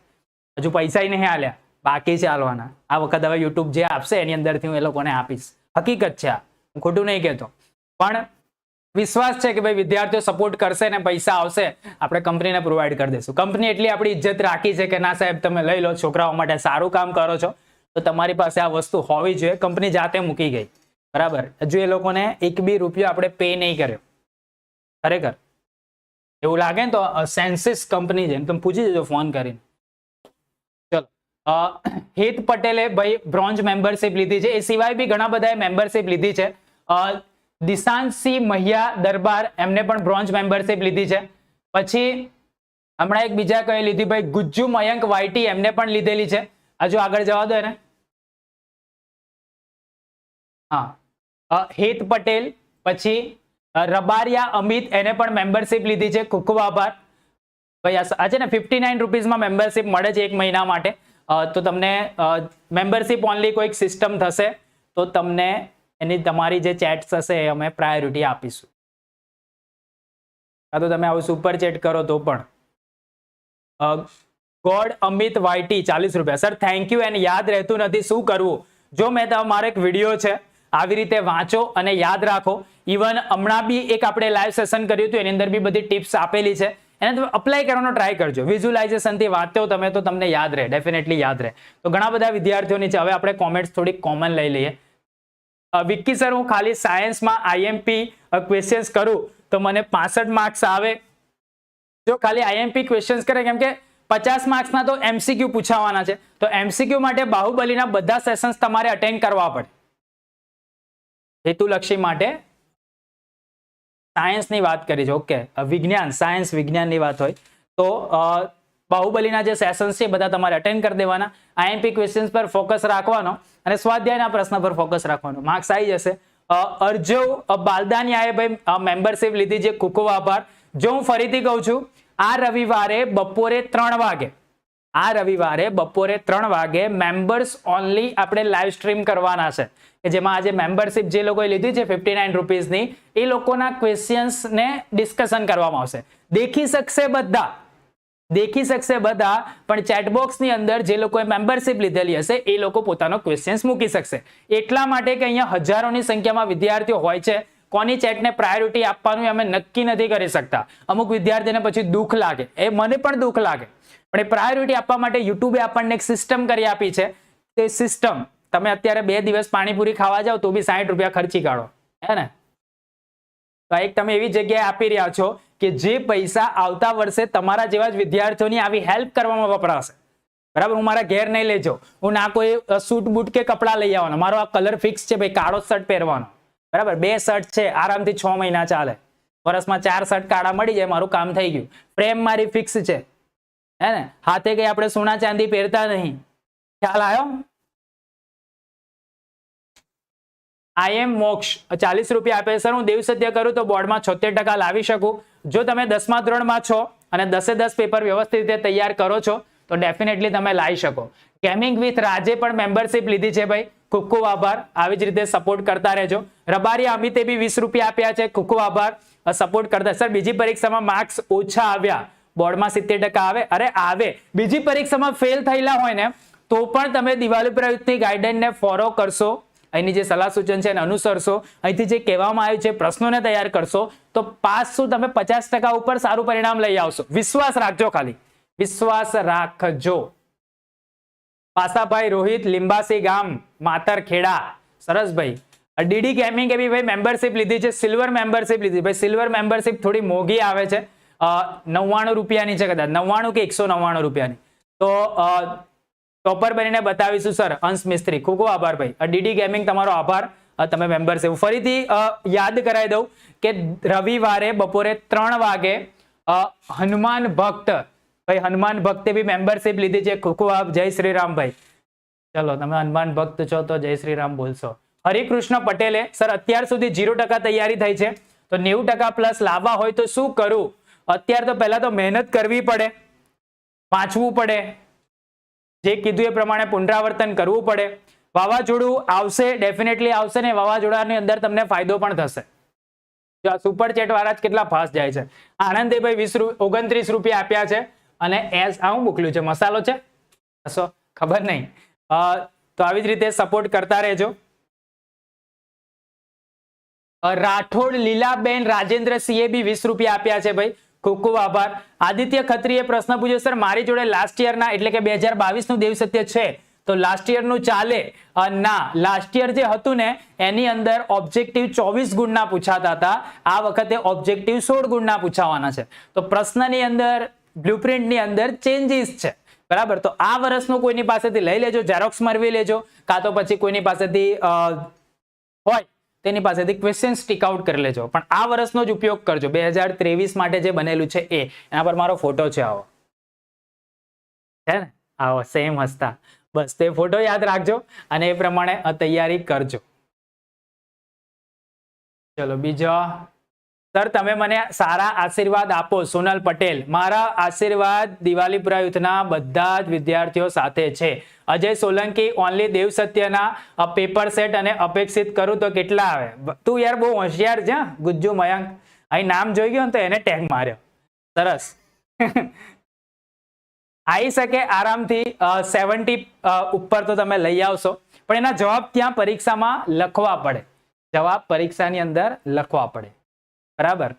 હજુ પૈસા નહીં આલ્યા, બાકી છે આલવાના. આ વખત હવે યુટ્યુબ જે આપશે એની અંદરથી હું એ લોકોને આપીશ. હકીકત છે આ, હું ખોટું નહીં કહેતો. પણ વિશ્વાસ છે કે ભાઈ વિદ્યાર્થીઓ સપોર્ટ કરશે ને પૈસા આવશે, આપણે કંપનીને પ્રોવાઈડ કરી દઈશું. કંપની એટલી આપણી ઇજ્જત રાખી છે કે ના સાહેબ તમે લઈ લો, છોકરાઓ માટે સારું કામ કરો છો તો તમારી પાસે આ વસ્તુ હોવી જોઈએ. કંપની જાતે મૂકી ગઈ, બરાબર. હજુ એ લોકોને એક બી રૂપિયો આપણે પે નહીં કર્યો. ખરેખર એવું લાગે ને તો સેન્સિસ કંપની છે, તમે પૂછી દેજો ફોન કરીને. ચલો, હિત પટેલે ભાઈ બ્રોન્ઝ મેમ્બરશિપ લીધી છે. એ સિવાય બી ઘણા બધાએ મેમ્બરશિપ લીધી છે. દિશાંતસિંહ મહિયા દરબાર, એમને પણ બ્રોન્ઝ મેમ્બરશિપ લીધી છે. પછી હમણાં એક બીજા કઈ લીધી ભાઈ ગુજ્જુ મયંક વાયટી, એમને પણ લીધેલી છે. હજુ આગળ જવા દો એને. હા, હિત પટેલ, પછી રબારિયા અમિત, એને પણ મેમ્બરશિપ લીધી છે. ખૂબ ખૂબ આભાર ભાઈ. આ છે ને 59 રૂપીઝમાં મેમ્બરશિપ મળે છે એક મહિના માટે. તો તમને મેમ્બરશિપ ઓનલી કોઈક સિસ્ટમ થશે તો તમને એની તમારી જે ચેટ્સ હશે એ અમે પ્રાયોરિટી આપીશું. કાં તો તમે આવું સુપર ચેટ કરો તો પણ. ગોડ અમિત વાયટી 40 રૂપિયા. Sir thank you. એને યાદ રહેતું નથી, શું કરવું? જો મેં તમારો એક વિડીયો છે, આવી રીતે વાંચો અને યાદ રાખો. ઇવન હમણાં બી એક આપણે લાઈવ સેશન કર્યું હતું, એની અંદર બી બધી ટિપ્સ આપેલી છે, એને તમે અપ્લાય કરવાનો ટ્રાય કરજો. વિઝ્યુલાઇઝેશનથી વાંચો તમે તો તમને યાદ રહે, ડેફિનેટલી યાદ રહે. તો ઘણા બધા વિદ્યાર્થીઓની છે. હવે આપણે કોમેન્ટ્સ થોડીક કોમન લઈ લઈએ. વિક્કી સર, હું ખાલી સાયન્સમાં આઈએમપી ક્વેશ્ચન્સ કરું તો મને 65 માર્ક્સ આવે. જો ખાલી આઈએમપી ક્વેશ્ચન્સ કરે, કેમ કે 50 માર્ક્સના તો એમસીક્યુ પૂછાવાના છે, તો એમસીક્યુ માટે બાહુબલીના બધા સેશન્સ તમારે અટેન્ડ કરવા પડે. હેતુલક્ષી માટે સાયન્સની વાત કરી છે. ઓકે, વિજ્ઞાન, સાયન્સ વિજ્ઞાનની વાત હોય તો બાહુબલીના જે સેશન્સ છે બધા તમારે અટેન્ડ કરી દેવાના. આઈએમપી ક્વેશ્ચન્સ પર ફોકસ રાખવાનો અને સ્વાધ્યાયના પ્રશ્ન પર ફોકસ રાખવાનો. માર્ક્સ આવી જશે. અર્જવ બાલદાનિયાએ ભાઈ મેમ્બરશિપ લીધી છે. ખૂબ ખૂબ આભાર. જો હું ફરીથી કહું છું, આ રવિવારે બપોરે 3 વાગે, આ રવિવારે બપોરે 3 વાગે મેમ્બર્સ ઓનલી આપણે લાઈવ સ્ટ્રીમ કરવાના છે, કે જેમાં આજે મેમ્બરશિપ જે લોકોએ લીધી છે 59 રૂપીઝની, એ લોકોના ક્વેશ્ચન્સ ને ડિસ્કશન કરવામાં આવશે. દેખી શકશે બધા, દેખી શકશે બધા, પણ ચેટબોક્સની અંદર જે લોકોએ મેમ્બરશિપ લીધેલી હશે એ લોકો પોતાનો ક્વેશ્ચન્સ મૂકી શકશે. એટલા માટે કે અહીંયા હજારોની સંખ્યામાં વિદ્યાર્થીઓ હોય છે, કોની ચેટને પ્રાયોરિટી આપવાનું અમે નક્કી નથી કરી શકતા. અમુક વિદ્યાર્થીને પછી દુઃખ લાગે, એ મને પણ દુઃખ લાગે, પણ એ પ્રાયોરિટી આપવા માટે યુટ્યુબે આપણને એક સિસ્ટમ કરી આપી છે. તે સિસ્ટમ તમે અત્યારે 2 દિવસ પાણીપુરી ખાવા જાઓ તો બી 60 રૂપિયા ખર્ચી કાઢો, હે ને? તો એક તમે એવી જગ્યાએ આપી રહ્યા છો કે જે પૈસા આવતા વર્ષે તમારા જેવા જ વિદ્યાર્થીઓની આવી હેલ્પ કરવામાં વપરાશે, બરાબર. હું મારા ઘેર નહીં લઈ જાઉં, હું ના કોઈ સૂટ બૂટ કે કપડાં લઈ આવવાનો. મારો આ કલર ફિક્સ છે ભાઈ, કાળો શર્ટ પહેરવાનો, બરાબર. 2 શર્ટ છે, આરામથી 6 મહિના ચાલે. વર્ષમાં 4 શર્ટ કાળા મળી જાય, મારું કામ થઈ ગયું. ફ્રેમ મારી ફિક્સ છે, હે ને? હાથે કઈ આપણે સોના ચાંદી પહેરતા નહીં. ખ્યાલ આવ્યો? આઈ એમ મોક્ષ 40 રૂપિયા આપે. સર હું દેવ સત્ય કરું તો બોર્ડમાં 76% લાવી શકું. જો તમે 10મા ધોરણમાં છો અને 10 પેપર વ્યવસ્થિત રીતે તૈયાર કરો છો તો ડેફિનેટલી તમે લાવી શકો. ગેમિંગ વિથ રાજે પણ મેમ્બરશિપ લીધી છે ભાઈ, ખૂબ ખૂબ આભાર. આવી જ રીતે સપોર્ટ કરતા રહેજો. રબારી અમિતે બી 20 રૂપિયા આપ્યા છે, ખૂબ ખૂબ આભાર. સપોર્ટ કરતા. સર બીજી પરીક્ષામાં માર્ક્સ ઓછા આવ્યા, બોર્ડમાં 70% આવે. અરે આવે, બીજી પરીક્ષામાં ફેલ થયેલા હોય ને તો પણ તમે દિવાળી પ્રયુક્તની ગાઈડલાઈનને ફોલો કરશો, અહીંની જે સલાહ સૂચન છે એને અનુસરશો, અહીંથી જે કહેવામાં આવ્યું છે પ્રશ્નોને તૈયાર કરશો તો પાસ શું તમે 50% ઉપર સારું પરિણામ લઈ આવશો. વિશ્વાસ રાખજો, ખાલી વિશ્વાસ રાખજો. પાસાભાઈ રોહિત, લીંબાસી ગામ, માતર ખેડા. સરસ ભાઈ. ડીડી ગેમિંગ એ બી ભાઈ મેમ્બરશિપ લીધી છે, સિલ્વર મેમ્બરશિપ લીધી. ભાઈ સિલ્વર મેમ્બરશિપ થોડી મોંઘી આવે છે, 99 રૂપિયાની છે કદાચ, 99 કે 199 રૂપિયાની. તો ટોપર બનીને બતાવીશું સર. અંશ મિસ્ત્રી, ખૂબ ખૂબ આભાર ભાઈ. ડીડી ગેમિંગ તમારો આભાર, તમે મેમ્બરશિપ. ફરીથી યાદ કરાવી દઉં કે રવિવારે બપોરે 3 વાગે હનુમાન ભક્ત ભાઈ હનુમાન ભક્તે બી મેમ્બરશિપ લીધી છે, ખૂબ ખૂબ આપ, જય શ્રી રામ ભાઈ. ચલો તમે હનુમાન ભક્ત છો તો જય શ્રી રામ બોલશો. હરિકૃષ્ણ પટેલે સર અત્યાર સુધી 0% તૈયારી થઈ છે તો 90% પ્લસ લાવવા હોય તો શું કરું? અત્યારે તો પહેલા તો મહેનત કરવી પડે, વાંચવું પડે, જે કીધું એ પ્રમાણે પુનરાવર્તન કરવું પડે. વાવાઝોડું આવશે, ડેફિનેટલી આવશે ને વાવાઝોડાની અંદર તમને ફાયદો પણ થશે. સુપર ચેટ વાળા જ કેટલા ફાસ્ટ જાય છે. આનંદીભાઈ 29 રૂપિયા આપ્યા છે અને એસ આવું મોકલ્યું છે, મસાલો છે ખબર નહીં. તો આવી જ રીતે સપોર્ટ કરતા રહેજો. રાઠોડ લીલાબેન રાજેન્દ્રસિંહે બી 20 રૂપિયા આપ્યા છે ભાઈ, ખૂબ ખૂબ આભાર. આદિત્ય ખત્રીએ પ્રશ્ન પૂછ્યો સર મારી જોડે લાસ્ટ યરના એટલે કે 2022 નું દેવસત્ય છે તો લાસ્ટ યર નું ચાલે? ના, લાસ્ટ યર જે હતું ને એની અંદર ઓબ્જેક્ટિવ 24 ગુણના પૂછાતા હતા, આ વખતે ઓબ્જેક્ટિવ 16 ગુણના પૂછાવાના છે. તો પ્રશ્નની અંદર બ્લુપ્રિન્ટની અંદર ચેન્જીસ છે, બરાબર. તો આ વર્ષનું કોઈની પાસેથી લઈ લેજો, ઝેરોક્સ મરવી લેજો, કાં તો પછી કોઈની પાસેથી હોય તેની પાસેથી ક્વેશ્ચન સ્ટીક આઉટ કરી લેજો, પણ આ વર્ષનો જ ઉપયોગ કરજો. 2023 માટે જે બનેલું છે એના પર મારો ફોટો છે, આવો છે ને, આવો સેમ હસતા, બસ તે ફોટો યાદ રાખજો અને એ પ્રમાણે તૈયારી કરજો. ચલો બીજો, સર તમે મને સારા આશીર્વાદ આપો. સોનલ પટેલ, મારા આશીર્વાદ દિવાલીપુરા યુથના બધા જ વિદ્યાર્થીઓ સાથે છે. અજય સોલંકી, ઓનલી દેવ સત્યના પેપર સેટ અને અપેક્ષિત કરું તો કેટલા આવે? તું યાર બહુ હોશિયાર છે. ગુજ્જુ મયંક અહીં નામ જોઈ ગયો ને તો એને ટેગ માર્યો, સરસ. આવી શકે આરામથી 70 ઉપર તો તમે લઈ આવશો, પણ એના જવાબ ત્યાં પરીક્ષામાં લખવા પડે, જવાબ પરીક્ષાની અંદર લખવા પડે, બરાબર.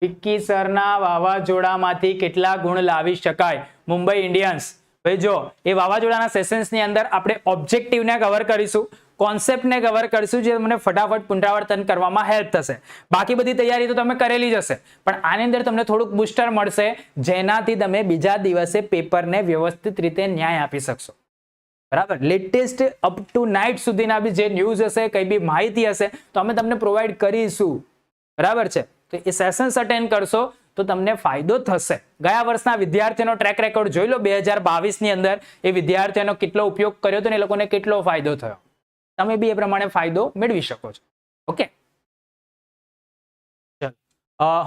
વિક્કી સરના વાવાઝોડામાંથી કેટલા ગુણ લાવી શકાય? મુંબઈ ઇન્ડિયન્સ, ભાઈ જો એ વાવાઝોડાના સેશન્સની અંદર આપણે ઓબ્જેક્ટિવને કવર કરીશું, કોન્સેપ્ટને કવર કરીશું, જે તમને ફટાફટ પુનરાવર્તન કરવામાં હેલ્પ થશે. બાકી બધી તૈયારી તો તમે કરેલી જ હશે, પણ આની અંદર તમને થોડુંક બુસ્ટર મળશે, જેનાથી તમે બીજા દિવસે પેપરને વ્યવસ્થિત રીતે ન્યાય આપી શકશો, બરાબર. લેટેસ્ટ અપ ટુ નાઇટ સુધીના બી જે ન્યૂઝ હશે, કઈ બી માહિતી હશે તો અમે તમને પ્રોવાઈડ કરીશું, બરાબર છે. તો એ સેશન્સ અટેન્ડ કરશો તો તમને ફાયદો થશે. ગયા વર્ષના વિદ્યાર્થીઓનો ટ્રેક રેકોર્ડ જોઈ લો, 2022 ની અંદર એ વિદ્યાર્થીઓનો કેટલો ઉપયોગ કર્યો હતો ને એ લોકોને કેટલો ફાયદો થયો, તમે બી એ પ્રમાણે ફાયદો મેળવી શકો છો. ઓકે,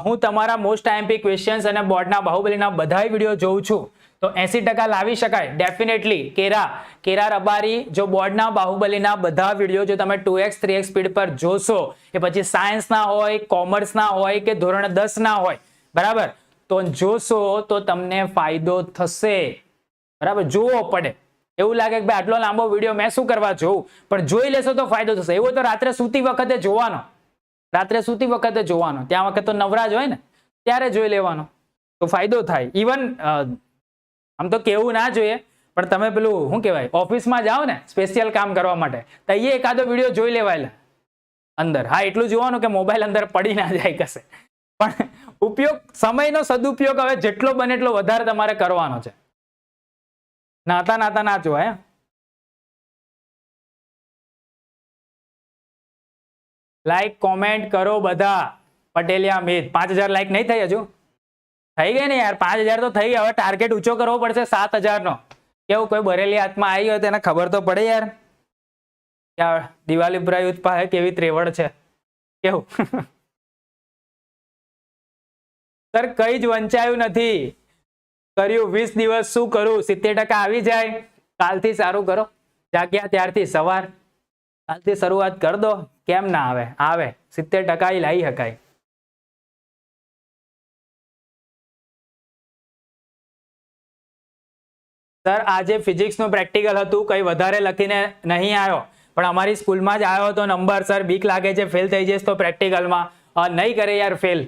હું તમારા મોસ્ટ આઈએમપી ક્વેશ્ચન્સ અને બોર્ડના બાહુબલીના બધા વિડીયો જોઉં છું, તો 80% લાવી શકાય ડેફિનેટલી. કેરા રબારી, જો બોર્ડના બાહુબલીના બધા વિડીયો જો તમે 2x 3x સ્પીડ પર જોશો, એ પછી સાયન્સના હોય, કોમર્સના હોય કે ધોરણ 10 ના હોય, બરાબર, તો જોશો તો તમને ફાયદો થશે, બરાબર. જોવો પડે, એવું લાગે કે ભાઈ આટલો લાંબો વિડીયો મેં શું કરવા જોઉં, પણ જોઈ લેશો તો ફાયદો થશે. એવું તો રાત્રે સૂતી વખતે જોવાનો, ત્યાં વખતે તો નવરાજ હોય ને ત્યારે જોઈ લેવાનો તો ફાયદો થાય. ઇવન આમ તો કેવું ના જોઈએ, પણ તમે પેલું શું કહેવાય ઓફિસમાં જાઓ ને સ્પેશિયલ કામ કરવા માટે, તો એ એકાદો વિડીયો જોઈ લેવાય અંદર. હા, એટલું જોવાનું કે મોબાઈલ અંદર પડી ના જાય કશે, પણ ઉપયોગ, સમયનો સદુપયોગ હવે જેટલો બને એટલો વધારે તમારે કરવાનો છે. નાતા ના જોવાય. લાઈક કોમેન્ટ કરો બધા. પટેલિયા મિત, 5000 લાઈક નહીં થઈ હજુ? થઈ ગઈ ને યાર, 5000 તો થઈ ગયા. હવે ટાર્ગેટ ઊંચો કરવો પડશે 7000 નો. કેવું કોઈ બરેલી હાથમાં આવી હોય તો એને ખબર તો પડે યાર, દિવાલીપુરા યુથ પાસે કેવી ત્રેવડ છે, કેવું. સર કઈ જ વંચાયું નથી, કર્યું 20 દિવસ શું કરું? 70% આવી જાય. કાલથી સારું કરો, જાગ્યા ત્યારથી સવાર, કાલથી શરૂઆત કરી દો. કેમ ના આવે? આવે 70% લાવી શકાય. સર આજે ફિઝિક્સનું પ્રેક્ટિકલ હતું, કઈ વધારે લખીને નહીં આવ્યો, પણ અમારી સ્કૂલમાં જ આવ્યો હતો નંબર. સર બીક લાગે છે ફેલ થઈ જઈશ તો પ્રેક્ટિકલમાં. નહીં કરે યાર ફેલ,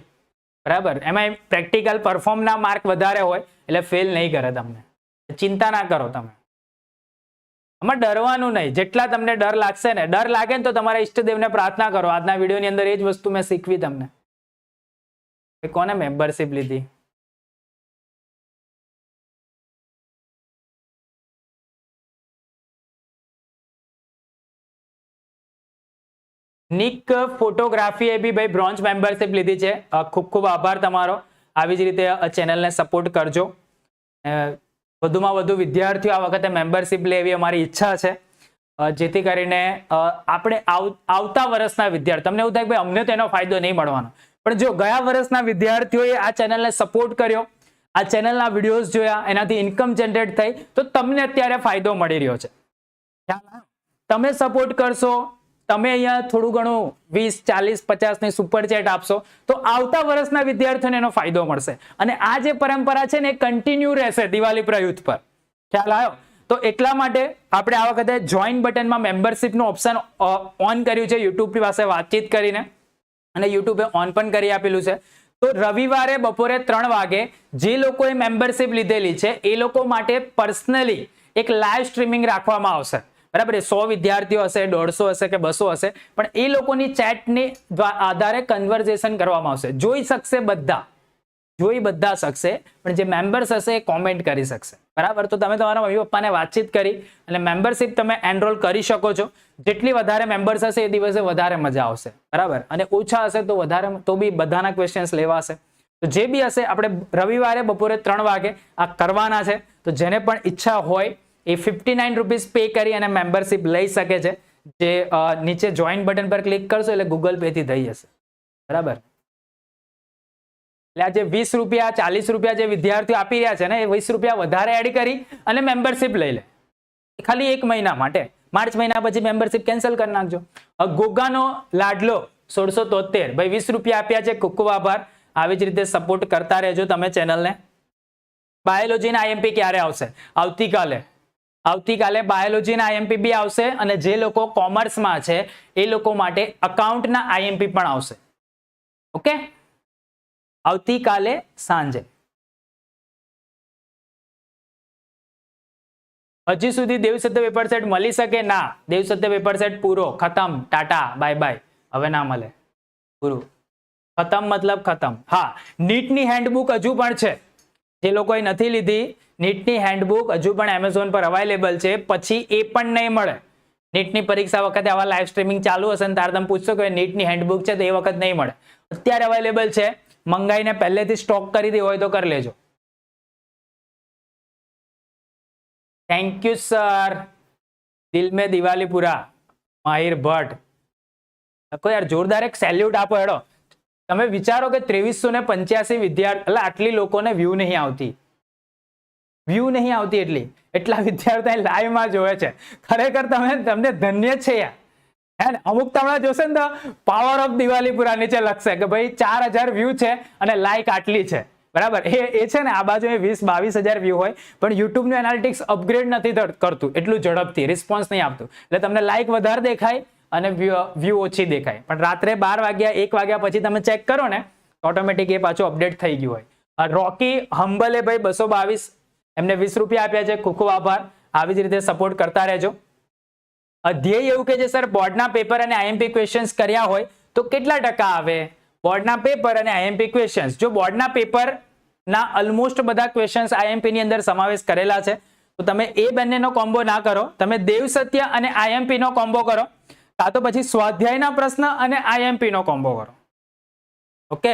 બરાબર. એમાં પ્રેક્ટિકલ પરફોર્મના માર્ક વધારે હોય એટલે ફેલ નહીં કરે તમને, ચિંતા ના કરો તમે. આમાં ડરવાનું નહીં. જેટલા તમને ડર લાગશે ને, ડર લાગે ને તો તમારા ઈષ્ટદેવને પ્રાર્થના કરો. આજના વિડીયોની અંદર એ જ વસ્તુ મેં શીખવી તમને. કોને મેમ્બરશિપ લીધી? નિક ફોટોગ્રાફી એ બી ભાઈ બ્રોન્ઝ મેમ્બરશિપ લીધી છે. ખૂબ ખૂબ આભાર તમારો. આવી જ રીતે ચેનલને સપોર્ટ કરજો. વધુમાં વધુ વિદ્યાર્થીઓ આ વખતે મેમ્બરશિપ લે એવી અમારી ઈચ્છા છે, જેથી કરીને આપણે આવતા વર્ષના વિદ્યાર્થી, તમને એવું થાય કે ભાઈ અમને તેનો ફાયદો નહીં મળવાનો, પણ જો ગયા વર્ષના વિદ્યાર્થીઓએ આ ચેનલને સપોર્ટ કર્યો, આ ચેનલના વિડીયોઝ જોયા, એનાથી ઇન્કમ જનરેટ થઈ, તો તમને અત્યારે ફાયદો મળી રહ્યો છે. તમે સપોર્ટ કરશો, તમે અહીંયા થોડું ઘણું 20, 40, 50 ની સુપર ચેટ આપશો, તો આવતા વર્ષના વિદ્યાર્થીઓને એનો ફાયદો મળશે. અને આ જે પરંપરા છે ને એ કન્ટિન્યુ રહેશે દિવાળી પ્રયુક્ત પર. ખ્યાલ આવ્યો? તો એટલા માટે આપણે આ વખતે જોઈન બટનમાં મેમ્બરશિપનું ઓપ્શન ઓન કર્યું છે યુટ્યુબ પાસે વાતચીત કરીને, અને યુટ્યુબે ઓન પણ કરી આપેલું છે. તો રવિવારે બપોરે 3 વાગે જે લોકોએ મેમ્બરશિપ લીધેલી છે એ લોકો માટે પર્સનલી એક લાઈવ સ્ટ્રીમિંગ રાખવામાં આવશે. બરાબર, 100 વિદ્યાર્થીઓ હશે, 150 હશે કે 200 હશે, પણ એ લોકોની ચેટની આધારે કન્વર્ઝેશન કરવામાં આવશે. જોઈ શકશે બધા શકશે, પણ જે મેમ્બર્સ હશે એ કોમેન્ટ કરી શકશે. બરાબર, તો તમે તમારા મમ્મી પપ્પાને વાતચીત કરી અને મેમ્બરશિપ તમે એનરોલ કરી શકો છો. જેટલી વધારે મેમ્બર્સ હશે એ દિવસે વધારે મજા આવશે. બરાબર, અને ઓછા હશે તો વધારે, તો બી બધાના ક્વેશ્ચન્સ લેવાશે. તો જે બી હશે આપણે રવિવારે બપોરે 3 વાગે આ કરવાના છે. તો જેને પણ ઈચ્છા હોય એ 59 રૂપીસ પે કરી અને મેમ્બરશિપ લઈ શકે છે. જે નીચે જોઈન બટન પર ક્લિક કરશો એટલે ગૂગલ પે થી થઈ જશે. બરાબર, એટલે આ જે 20 રૂપિયા 40 રૂપિયા જે વિદ્યાર્થીઓ આપી રહ્યા છે ને, એ 20 રૂપિયા વધારે એડ કરી અને મેમ્બરશિપ લઈ લે, ખાલી 1 મહિના માટે. માર્ચ મહિના પછી મેમ્બરશિપ કેન્સલ કરી નાખજો. ગોગાનો લાડલો 1673, ભાઈ 20 રૂપિયા આપ્યા છે, ખૂબ ખૂબ આભાર. આવી જ રીતે સપોર્ટ કરતા રહેજો તમે ચેનલને. બાયોલોજીના આઈએમપી ક્યારે આવશે? આવતીકાલે બાયોલોજીના આઈએમપી બી આવશે, અને જે લોકો કોમર્સમાં છે એ લોકો માટે અકાઉન્ટના આઈએમપી પણ આવશે. ઓકે, આવતીકાલે સાંજે. હજી સુધી દેવસત્ય પેપર સેટ મળી શકે? ના, દેવસત્ય પેપર સેટ પૂરો, ખતમ, ટાટા, બાય બાય, હવે ના મળે. પૂરું, ખતમ મતલબ ખતમ. હા, નીટની હેન્ડબુક હજુ પણ છે. જે લોકોએ નથી લીધી, નીટની હેન્ડબુક હજુ પણ એમેઝોન પર અવેલેબલ છે. પછી એ પણ નહીં મળે. નીટની પરીક્ષા વખતે આવા લાઈવ સ્ટ્રીમિંગ ચાલુ હશે ને તારે તમે પૂછશો કે નીટની હેન્ડબુક છે, તો એ વખત નહીં મળે. અત્યારે અવેલેબલ છે, મંગાઈને પહેલેથી સ્ટોક કરી દી હોય તો કરી લેજો. Thank you sir. દિલ में દિવાલી પૂરા, માહિર ભટ્ટ. લખો યાર, જોરદાર એક સેલ્યુટ આપો હેડો. તમે વિચારો કે 2385 વિદ્યાર્થી, એટલે આટલી લોકોને વ્યૂ નહીં આવતી એટલા વિદ્યાર્થીઓ લાઈવમાં જોવે છે. ખરેખર તમને ધન્ય છે યાર. હે ને? અમુક તમને જોશે ને તો પાવર ઓફ દિવાલીપુરા નીચે લખશે કે ભાઈ 4000 વ્યૂ છે અને લાઈક આટલી છે. બરાબર, એ છે ને, આ બાજુ 20-22 હજાર વ્યૂ હોય, પણ યુટ્યુબ નું એનાલિટિક્સ અપગ્રેડ નથી કરતું એટલું ઝડપથી, રિસ્પોન્સ નહીં આપતું. એટલે તમને લાઈક વધારે દેખાય અને વ્યૂ ઓછી દેખાય. પણ રાત્રે 12 વાગ્યા 1 વાગ્યા પછી તમે ચેક કરો ને, ઓટોમેટિક એ પાછું અપડેટ થઈ ગયું હોય. રોકી હંબલે ભાઈ 222, એમને 20 રૂપિયા આપ્યા છે, ખૂબ ખૂબ આભાર. આવી જ રીતે સપોર્ટ કરતા રહેજો. ધ્યેય એવું કે છે સર, બોર્ડના પેપર અને આઈએમપી ક્વેશ્ચન્સ કર્યા હોય તો કેટલા ટકા આવે? બોર્ડના પેપર અને આઈએમપી ક્વેશ્ચન્સ, જો બોર્ડના પેપર ના ઓલમોસ્ટ બધા ક્વેશ્ચન્સ આઈએમપી ની અંદર સમાવેશ કરેલા છે, તો તમે એ બંનેનો કોમ્બો ના કરો, તમે દેવ સત્ય અને આઈએમપી નો કોમ્બો કરો, કાં તો પછી સ્વાધ્યાયના પ્રશ્ન અને આઈએમપી નો કોમ્બો કરો. ઓકે,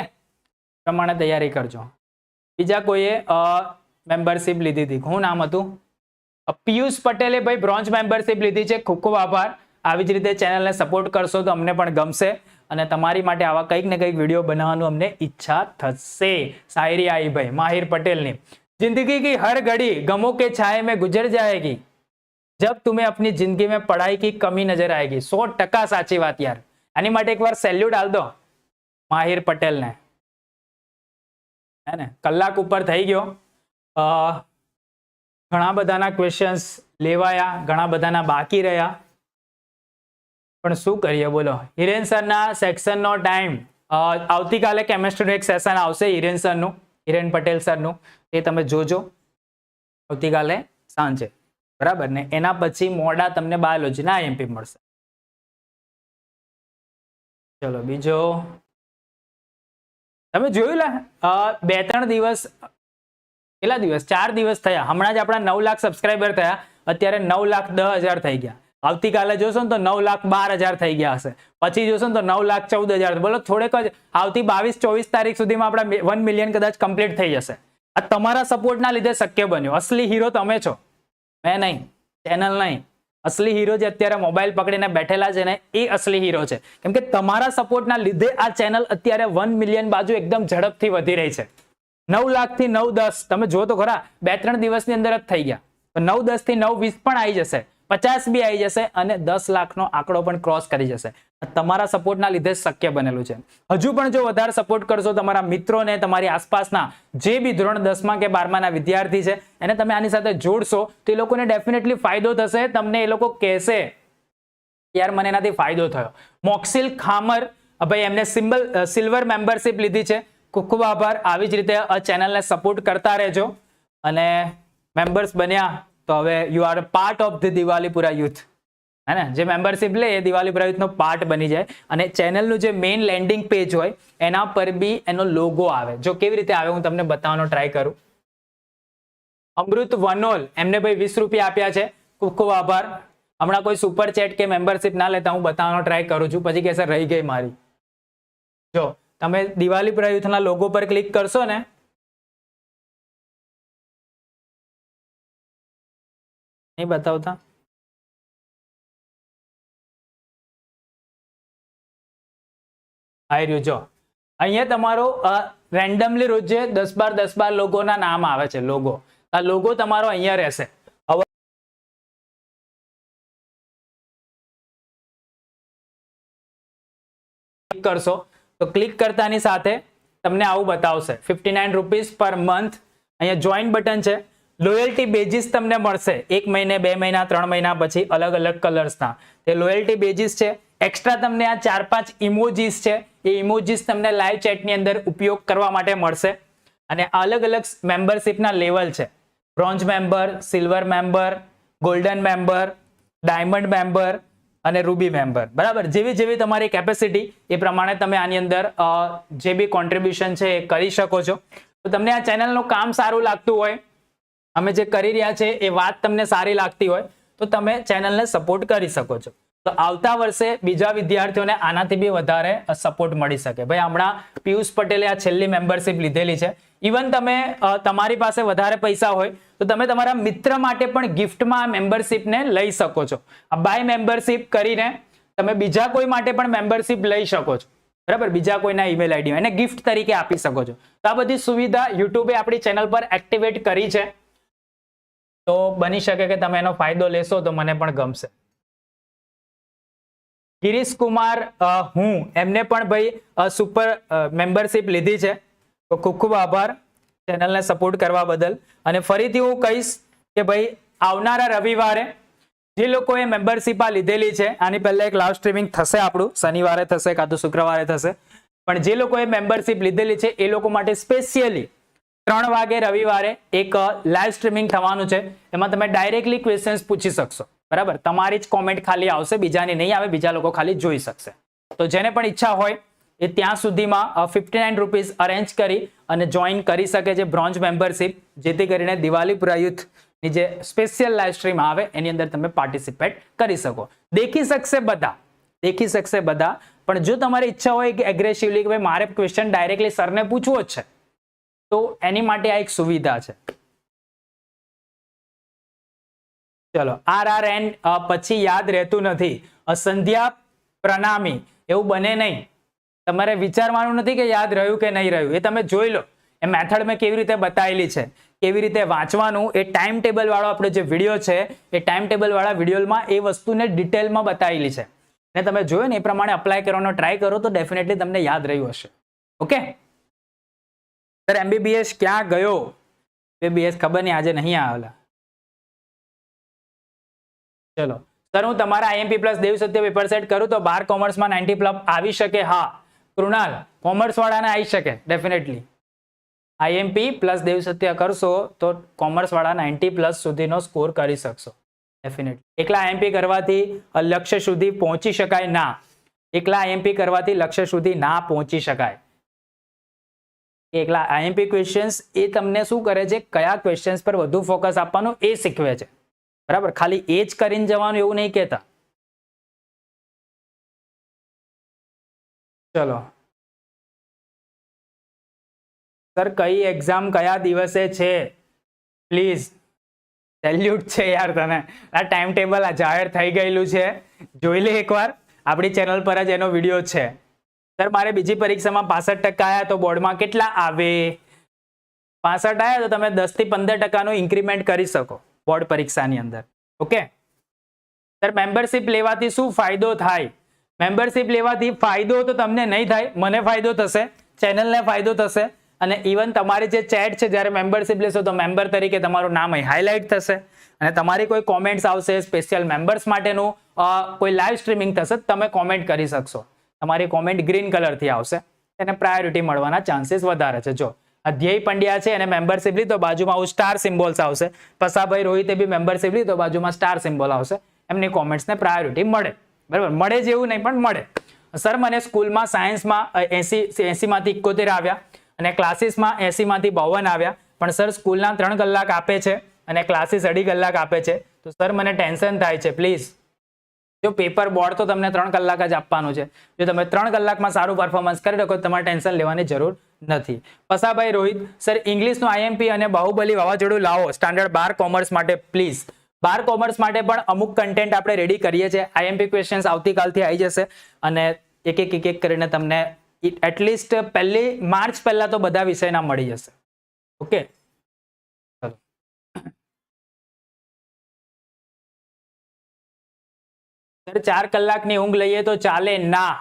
પ્રમાણે તૈયારી કરજો. બીજા કોઈએ મેમ્બરશિપ લીધી હતી, શું નામ હતું? પિયુષ પટેલે ભાઈ બ્રોન્ઝ મેમ્બરશિપ લીધી છે, ખૂબ ખૂબ આભાર. આવી જ રીતે ચેનલને સપોર્ટ કરશો તો અમને પણ ગમશે અને તમારી માટે આવા કંઈક ને કંઈક વિડીયો બનાવવાનું અમને ઈચ્છા થશે. શાયરી आई भाई माहिर पटेल ने, जिंदगी की हर घड़ी गमों के छाए में गुजर जाएगी, जब तुम्हें अपनी जिंदगी में पढ़ाई की कमी नजर आएगी. 100% સાચી વાત યાર. આની માટે એકવાર સેલ્યુટ આલ દો માહિર પટેલ ને. હે ને, કલાક ઉપર થઈ ગયો. ઘણા બધાના ક્વેશ્ચન્સ લેવાયા, ઘણા બધાના બાકી રહ્યા, પણ શું કરીએ બોલો. હિરેન સરના સેક્શનનો ટાઈમ આવતીકાલે કેમેસ્ટ્રીનું એક સેશન આવશે હિરેન સરનું, હિરેન પટેલ સરનું, એ તમે જોજો આવતીકાલે સાંજે. બરાબર ને, એના પછી મોડા તમને બાયોલોજીના આઈએમપી મળશે. ચલો બીજો તમે જોયું લે, 2-3 દિવસ, કેટલા દિવસ, 4 દિવસ થયા, હમણાં જ આપણા 9 લાખ સબસ્ક્રાઈબર થયા, અત્યારે 9,10,000 થઈ ગયા. આવતીકાલે જોશો ને તો 9,12,000 થઈ ગયા હશે, પછી જોશો ને તો 9,14,000. બોલો થોડેક જ આવતી 22-24 તારીખ સુધીમાં આપણા 1 મિલિયન કદાચ કમ્પ્લીટ થઈ જશે. આ તમારા સપોર્ટના લીધે શક્ય બન્યું. અસલી હીરો તમે છો, મેં નહીં, ચેનલ નહીં. અસલી હીરો જે અત્યારે મોબાઈલ પકડીને બેઠેલા છે ને એ અસલી હીરો છે, કેમ કે તમારા સપોર્ટના લીધે આ ચેનલ અત્યારે 1 મિલિયન બાજુ એકદમ ઝડપથી વધી રહી છે. 9 લાખથી 9-10 તમે જો તો ખરા, 2-3 દિવસની અંદર જ થઈ ગયા. તો 9-10 થી 9-20 પણ આવી જશે, 50 બી આવી જશે અને 10 લાખનો આંકડો પણ ક્રોસ કરી જશે. તમારા સપોર્ટના લીધે શક્ય બનેલું છે. હજુ પણ જો વધારે સપોર્ટ કરશો, તમારા મિત્રોને, તમારી આસપાસના જે બી ધોરણ 10માં કે 12માના વિદ્યાર્થી છે એને તમે આની સાથે જોડશો તો એ લોકોને ડેફિનેટલી ફાયદો થશે. તમને એ લોકો કહેશે યાર મને એનાથી ફાયદો થયો. મોક્સિલ ખામર ભાઈ એમને સિલ્વર મેમ્બરશિપ લીધી છે, ખૂબ ખૂબ આભાર. આવી જ રીતે આ ચેનલને સપોર્ટ કરતા રહેજો અને મેમ્બર્સ બન્યા તો હવે you are part of the Diwalipura youth, હે ને? જે મેમ્બરશિપ લે એ દિવાલીપુરા યુથનો પાર્ટ બની જાય. અને ચેનલનું જે મેઇન લેન્ડિંગ પેજ હોય એના પર બી એનો લોગો આવે. જો કેવી રીતે આવે હું તમને બતાવવાનો ટ્રાય કરું. અમૃત વનોલ એમને ભાઈ 20 રૂપિયા આપ્યા છે, ખૂબ ખૂબ આભાર. હમણાં કોઈ સુપર ચેટ કે મેમ્બરશિપ ના લેતા હું બતાવવાનો ટ્રાય કરું છું, પછી કહેશે રહી ગઈ મારી. જો તમે દિવાલીપુરા યુથના લોગો પર ક્લિક કરશો ને, નહીં બતાવતા, આવી રહ્યું જો અહીંયા તમારો રેન્ડમલી રોજે 10-12 લોગોના નામ આવે છે. લોગો, આ લોગો તમારો અહીંયા રહેશે. કરશો તો ક્લિક કરતાની સાથે તમને આવું બતાવશે 59 રૂપીસ પર મંથ. અહીંયા જોઈન બટન છે. લોયલ્ટી બેજીસ તમને મળશે 1 મહિને, 2 મહિના, 3 મહિના પછી અલગ અલગ કલર્સના તે લોયલ્ટી બેજીસ છે. એક્સ્ટ્રા તમને આ 4-5 ઇમોજીસ છે, એ ઇમોજીસ તમને લાઈવ ચેટની અંદર ઉપયોગ કરવા માટે મળશે. અને અલગ અલગ મેમ્બરશિપના લેવલ છે, bronze member, silver member, golden member, diamond member અને રૂબી મેમ્બર. બરાબર, જેવી જેવી તમારી કેપેસિટી એ પ્રમાણે તમે આની અંદર જે બી કોન્ટ્રીબ્યુશન છે એ કરી શકો છો. તો તમને આ ચેનલનું કામ સારું લાગતું હોય, અમે જે કરી રહ્યા છે એ વાત તમને સારી લાગતી હોય તો તમે ચેનલને સપોર્ટ કરી શકો છો. તો આવતા વર્ષે બીજા વિદ્યાર્થીઓને આનાથી બી વધારે સપોર્ટ મળી શકે. ભાઈ હમણાં પિયુષ પટેલે આ છેલ્લી મેમ્બરશિપ લીધેલી છે. ઇવન તમે તમારી પાસે વધારે પૈસા હોય તો તમે તમારા મિત્ર માટે પણ ગિફ્ટમાં આ મેમ્બરશિપને લઈ શકો છો. આ બાય મેમ્બરશિપ કરીને તમે બીજા કોઈ માટે પણ મેમ્બરશિપ લઈ શકો છો. બરાબર, બીજા કોઈના ઈમેલ આઈડી એને ગિફ્ટ તરીકે આપી શકો છો. તો આ બધી સુવિધા યુટ્યુબે આપણી ચેનલ પર એક્ટિવેટ કરી છે. તો બની શકે કે તમે એનો ફાયદો લેશો તો મને પણ ગમશે. ગિરીશ કુમાર હું એમને પણ ભાઈ સુપર મેમ્બરશિપ લીધી છે, તો ખૂબ ખૂબ આભાર ચેનલને સપોર્ટ કરવા બદલ. અને ફરીથી હું કહીશ કે ભાઈ આવનારા રવિવારે જે લોકોએ મેમ્બરશિપ આ લીધેલી છે, આની પહેલા એક લાઈવ સ્ટ્રીમિંગ થશે, આપણું શનિવારે થશે કાં તો શુક્રવારે થશે, પણ જે લોકોએ મેમ્બરશિપ લીધેલી છે એ લોકો માટે સ્પેશિયલી 3 વાગે રવિવારે એક લાઈવ સ્ટ્રીમિંગ થવાનું છે. એમાં તમે ડાયરેક્ટલી ક્વેશ્ચન્સ પૂછી શકશો. બરાબર, તમારી જ કોમેન્ટ ખાલી આવશે, બીજાની નહીં આવે, બીજા લોકો ખાલી જોઈ શકશે. તો જેને પણ ઈચ્છા હોય એ ત્યાં સુધીમાં 59 રૂપીસ અરેન્જ કરી અને જોઈન કરી શકે છે બ્રોન્ઝ મેમ્બરશિપ, જેથી કરીને દિવાલીપુરા યુથની જે સ્પેશિયલ લાઈવ સ્ટ્રીમ આવે એની અંદર તમે પાર્ટિસિપેટ કરી શકો. દેખી શકશે બધા, પણ જો તમારી ઈચ્છા હોય કે એગ્રેસિવલી કે ભાઈ મારે ક્વેશ્ચન ડાયરેક્ટલી સરને પૂછવો જ છે તો એની માટે આ એક સુવિધા છે. ચલો, RRN પછી યાદ રહેતું નથી. સંધ્યા પ્રણામી, એવું બને નહીં. તમારે વિચારવાનું નથી કે યાદ રહ્યું કે નહીં રહ્યું, એ તમે જોઈ લો. એ મેથડ મેં કેવી રીતે બતાવેલી છે, કેવી રીતે વાંચવાનું, એ ટાઈમ ટેબલ વાળો આપણો જે વિડીયો છે એ ટાઈમ ટેબલ વાળા વિડીયોમાં એ વસ્તુને ડિટેલમાં બતાવેલી છે. અને તમે જોયું ને એ પ્રમાણે અપ્લાય કરવાનો ટ્રાય કરો તો ડેફિનેટલી તમને યાદ રહ્યું હશે. ઓકે સર, MBBS ક્યાં ગયો? MBBS ખબર નહીં, આજે નહીં આવેલા. ચલો સર, હું તમારા IMP પ્લસ દેવ સત્ય પેપર સેટ કરું તો 12 કોમર્સમાં 90 પ્લસ આવી શકે? હા કૃણાલ, કોમર્સ વાળાને આવી શકે ડેફિનેટલી. IMP પ્લસ દેવ સત્ય કરશો તો કોમર્સ વાળા 90 પ્લસ સુધીનો સ્કોર કરી શકશો ડેફિનેટલી. એકલા IMP કરવાથી લક્ષ્ય સુધી પહોંચી શકાય ના. એકલા IMP કરવાથી લક્ષ્ય સુધી ના પહોંચી શકાય. એકલા IMP ક્વેશ્ચન્સ એ તમને શું કરે છે, કયા ક્વેશ્ચન્સ પર વધુ ફોકસ આપવાનું એ શીખવે છે. બરાબર, ખાલી એ જ કરીને જવાનું એવું નહીં કહેતા. ચલો સર કઈ એક્ઝામ કયા દિવસે છે પ્લીઝ? સેલ્યુટ છે યાર તને, આ ટાઈમ ટેબલ આ જાહેર થઈ ગયેલું છે, જોઈ લે એકવાર, આપણી ચેનલ પર જ એનો વિડીયો છે. સર મારે બીજી પરીક્ષામાં 65% આવ્યા તો બોર્ડમાં કેટલા આવે? 65 આવ્યા તો તમે 10 થી 15% ઇન્ક્રીમેન્ટ કરી શકો બોર્ડ પરીક્ષાની અંદર. ઓકે સર મેમ્બરશિપ લેવાથી શું ફાયદો થાય? મેમ્બરશિપ લેવાથી ફાયદો તો તમને નહીં થાય, મને ફાયદો થશે, ચેનલને ફાયદો થશે, અને ઇવન તમારી જે ચેટ છે જ્યારે મેમ્બરશિપ લેશો તો મેમ્બર તરીકે તમારું નામ અહીં હાઇલાઇટ થશે, અને તમારી કોઈ કોમેન્ટ્સ આવશે સ્પેશિયલ મેમ્બર્સ માટેનું કોઈ લાઈવ સ્ટ્રીમિંગ થશે, તમે કોમેન્ટ કરી શકશો, તમારી કોમેન્ટ ગ્રીન કલરથી આવશે, એને પ્રાયોરિટી મળવાના ચાન્સીસ વધારે છે. જો અધ્યેય પંડ્યા છે અને મેમ્બરશિપ લીધી તો બાજુમાં આવું સ્ટાર સિમ્બોલ્સ આવશે, પસાભાઈ રોહિતે બી મેમ્બરશિપ લીધી તો બાજુમાં સ્ટાર સિમ્બોલ આવશે, એમની કોમેન્ટ્સને પ્રાયોરિટી મળે. બરાબર, મળે જેવું નહીં પણ મળે. સર મને સ્કૂલમાં સાયન્સમાં 80માંથી 71 આવ્યા અને ક્લાસીસમાં 80માંથી 52 આવ્યા, પણ સર સ્કૂલના 3 કલાક આપે છે અને ક્લાસીસ 2.5 કલાક આપે છે, તો સર મને ટેન્શન થાય છે પ્લીઝ. જો પેપર બોર્ડ તો તમને 3 કલાક જ આપવાનું છે, જો તમે 3 કલાકમાં સારું પરફોર્મન્સ કરી શકો તમારે ટેન્શન લેવાની જરૂર નથી. પસાભાઈ રોહિત સર ઇંગ્લિશનું આઈએમપી અને બાહુબલી વાવાઝોડું લાવો સ્ટાન્ડર્ડ 12 કોમર્સ માટે પ્લીઝ. 12 કોમર્સ માટે પણ અમુક કન્ટેન્ટ આપણે રેડી કરીએ છીએ, આઈએમપી ક્વેશ્ચન્સ આવતીકાલથી આવી જશે અને એક કરીને તમને એટલીસ્ટ 1 માર્ચ પહેલા તો બધા વિષયના મળી જશે. ઓકે ચલો સર 4 કલાકની ઊંઘ લઈએ તો ચાલે? ના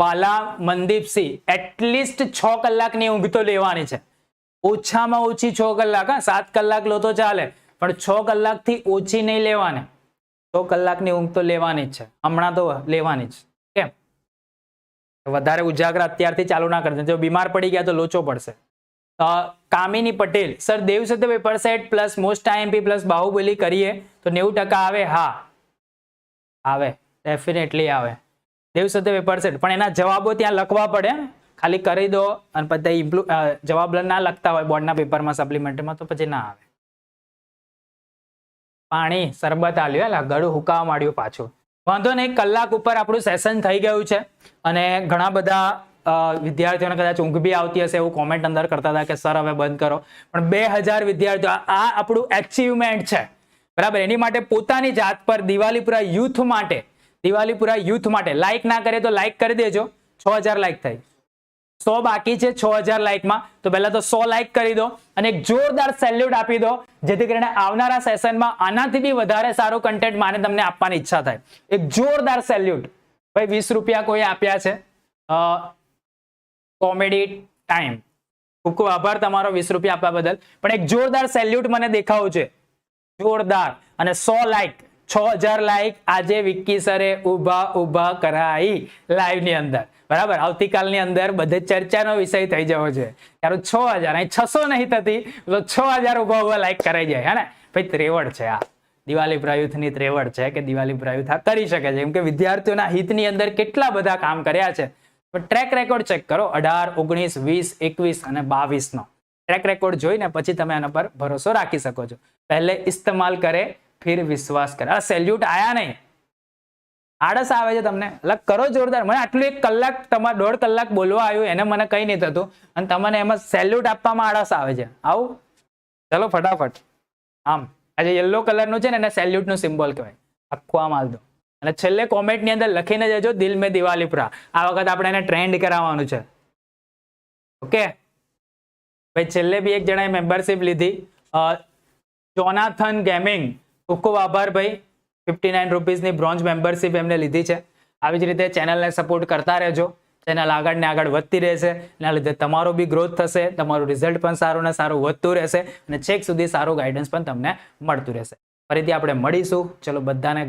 વાલા મનદીપસિંહ, એટલીસ્ટ 6 કલાકની ઊંઘ તો લેવાની છે, ઓછામાં ઓછી 6 કલાક. 7 કલાક લો તો ચાલે પણ 6 કલાકથી ઓછી નહીં લેવાની, 6 કલાકની ઊંઘ તો લેવાની જ છે, હમણાં તો લેવાની જ. કેમ વધારે ઉજાગરા અત્યારથી ચાલુ ના કરશે, જો બીમાર પડી ગયા તો લોચો પડશે. કામિની પટેલ સર દેવ સાથે paper set plus most IMP plus Baahubali કરીએ તો 90% આવે? હા આવે, ડેફિનેટલી આવે દેવ સાથે પેપર સેટ, પણ એના જવાબો ત્યાં લખવા પડે, ખાલી કરી દો અને પછી જવાબ ના લખતા હોય બોર્ડના પેપરમાં સપ્લિમેન્ટરીમાં તો પછી ના આવે. પાણી શરબત આલ્યું, એટલે ગળું હુકાવા માંડ્યું પાછું. વાંધો નહીં, કલાક ઉપર આપણું સેશન થઈ ગયું છે અને ઘણા બધા વિદ્યાર્થીઓને કદાચ ઊંઘ બી આવતી હશે એવું કોમેન્ટ અંદર કરતા હતા કે સર હવે બંધ કરો, પણ 2000 વિદ્યાર્થીઓ આ આપણું એચિવમેન્ટ છે. બરાબર, એની માટે પોતાની જાત પર દિવાલીપુરા યુથ માટે લાઈક ના કરે તો લાઈક કરી દેજો. 6000 લાઈક થઈ, 100 બાકી છે 6000 લાઈકમાં, તો પહેલા તો 100 લાઈક કરી દો અને એક જોરદાર સેલ્યુટ આપી દો, જેથી કરીને આવનારા સેશનમાં આનાથી બી વધારે સારું કન્ટેન્ટ મારે તમને આપવાની ઈચ્છા થાય. એક જોરદાર સેલ્યુટ. ભાઈ 20 રૂપિયા કોઈ આપ્યા છે, કોમેડી ટાઈમ, ખૂબ ખૂબ આભાર તમારો 20 રૂપિયા આપવા બદલ, પણ એક જોરદાર સેલ્યુટ મને દેખાવું છે, જોરદાર. અને 100 લાઈક, 6000 લાઈક આજે વિક્કી સરે ઉભા કરાઈ લાઈવ ની અંદર. બરાબર, આવતીકાલની અંદર બધે ચર્ચાનો વિષય થઈ જવો છે. ત્યારે 6000 અહીં 600 નહીં થતી તો 6000 ઉભા લાઈક કરાઈ જાય. હે ને ભાઈ, ત્રેવડ છે આ દિવાલીપુરા યુથની, ત્રેવડ છે કે દિવાલીપુરા યુથ આ કરી શકે છે, કેમ કે વિદ્યાર્થીઓના હિતની અંદર કેટલા બધા કામ કર્યા છે. ટ્રેક રેકોર્ડ ચેક કરો, 18, 19, 20, 21 અને 22 નો ટ્રેક રેકોર્ડ જોઈને પછી તમે આના પર ભરોસો રાખી શકો છો. પહેલે ઇસ્તેમાલ કરે ફિર વિશ્વાસ કરે. આ સેલ્યુટ આયા નહીં, આળસ આવે છે તમને, એટલે કરો જોરદાર. મને આટલું 1 કલાક તમારે 1.5 કલાક બોલવા આવ્યું એને મને કઈ નહીં થતું અને તમને એમાં સેલ્યુટ આપવામાં આળસ આવે છે. આવું ચલો ફટાફટ, આમ આજે યલો કલરનું છે ને એને સેલ્યુટ નું સિમ્બોલ કહેવાય, આખું આમ હાલ દો અને છેલ્લે કોમેન્ટની અંદર લખીને જજો દિલ મે દિવાલીપુરા. આ વખત આપણે એને ટ્રેન્ડ કરાવવાનું છે. ઓકે ભાઈ, છેલ્લે બી એક જણાએ મેમ્બરશિપ લીધી, જોનાથન ગેમિંગ, ખૂબ ખૂબ આભાર ભાઈ, 59 રૂપીસની બ્રોન્ઝ મેમ્બરશિપ એમને લીધી છે. આવી જ રીતે ચેનલને સપોર્ટ કરતા રહેજો, ચેનલ આગળ ને આગળ વધતી રહેશે, એના લીધે તમારો બી ગ્રોથ થશે, તમારું રિઝલ્ટ પણ સારું ને સારું વધતું રહેશે અને છેક સુધી સારું ગાઈડન્સ પણ તમને મળતું રહેશે. ફરીથી આપણે મળીશું. ચલો બધાને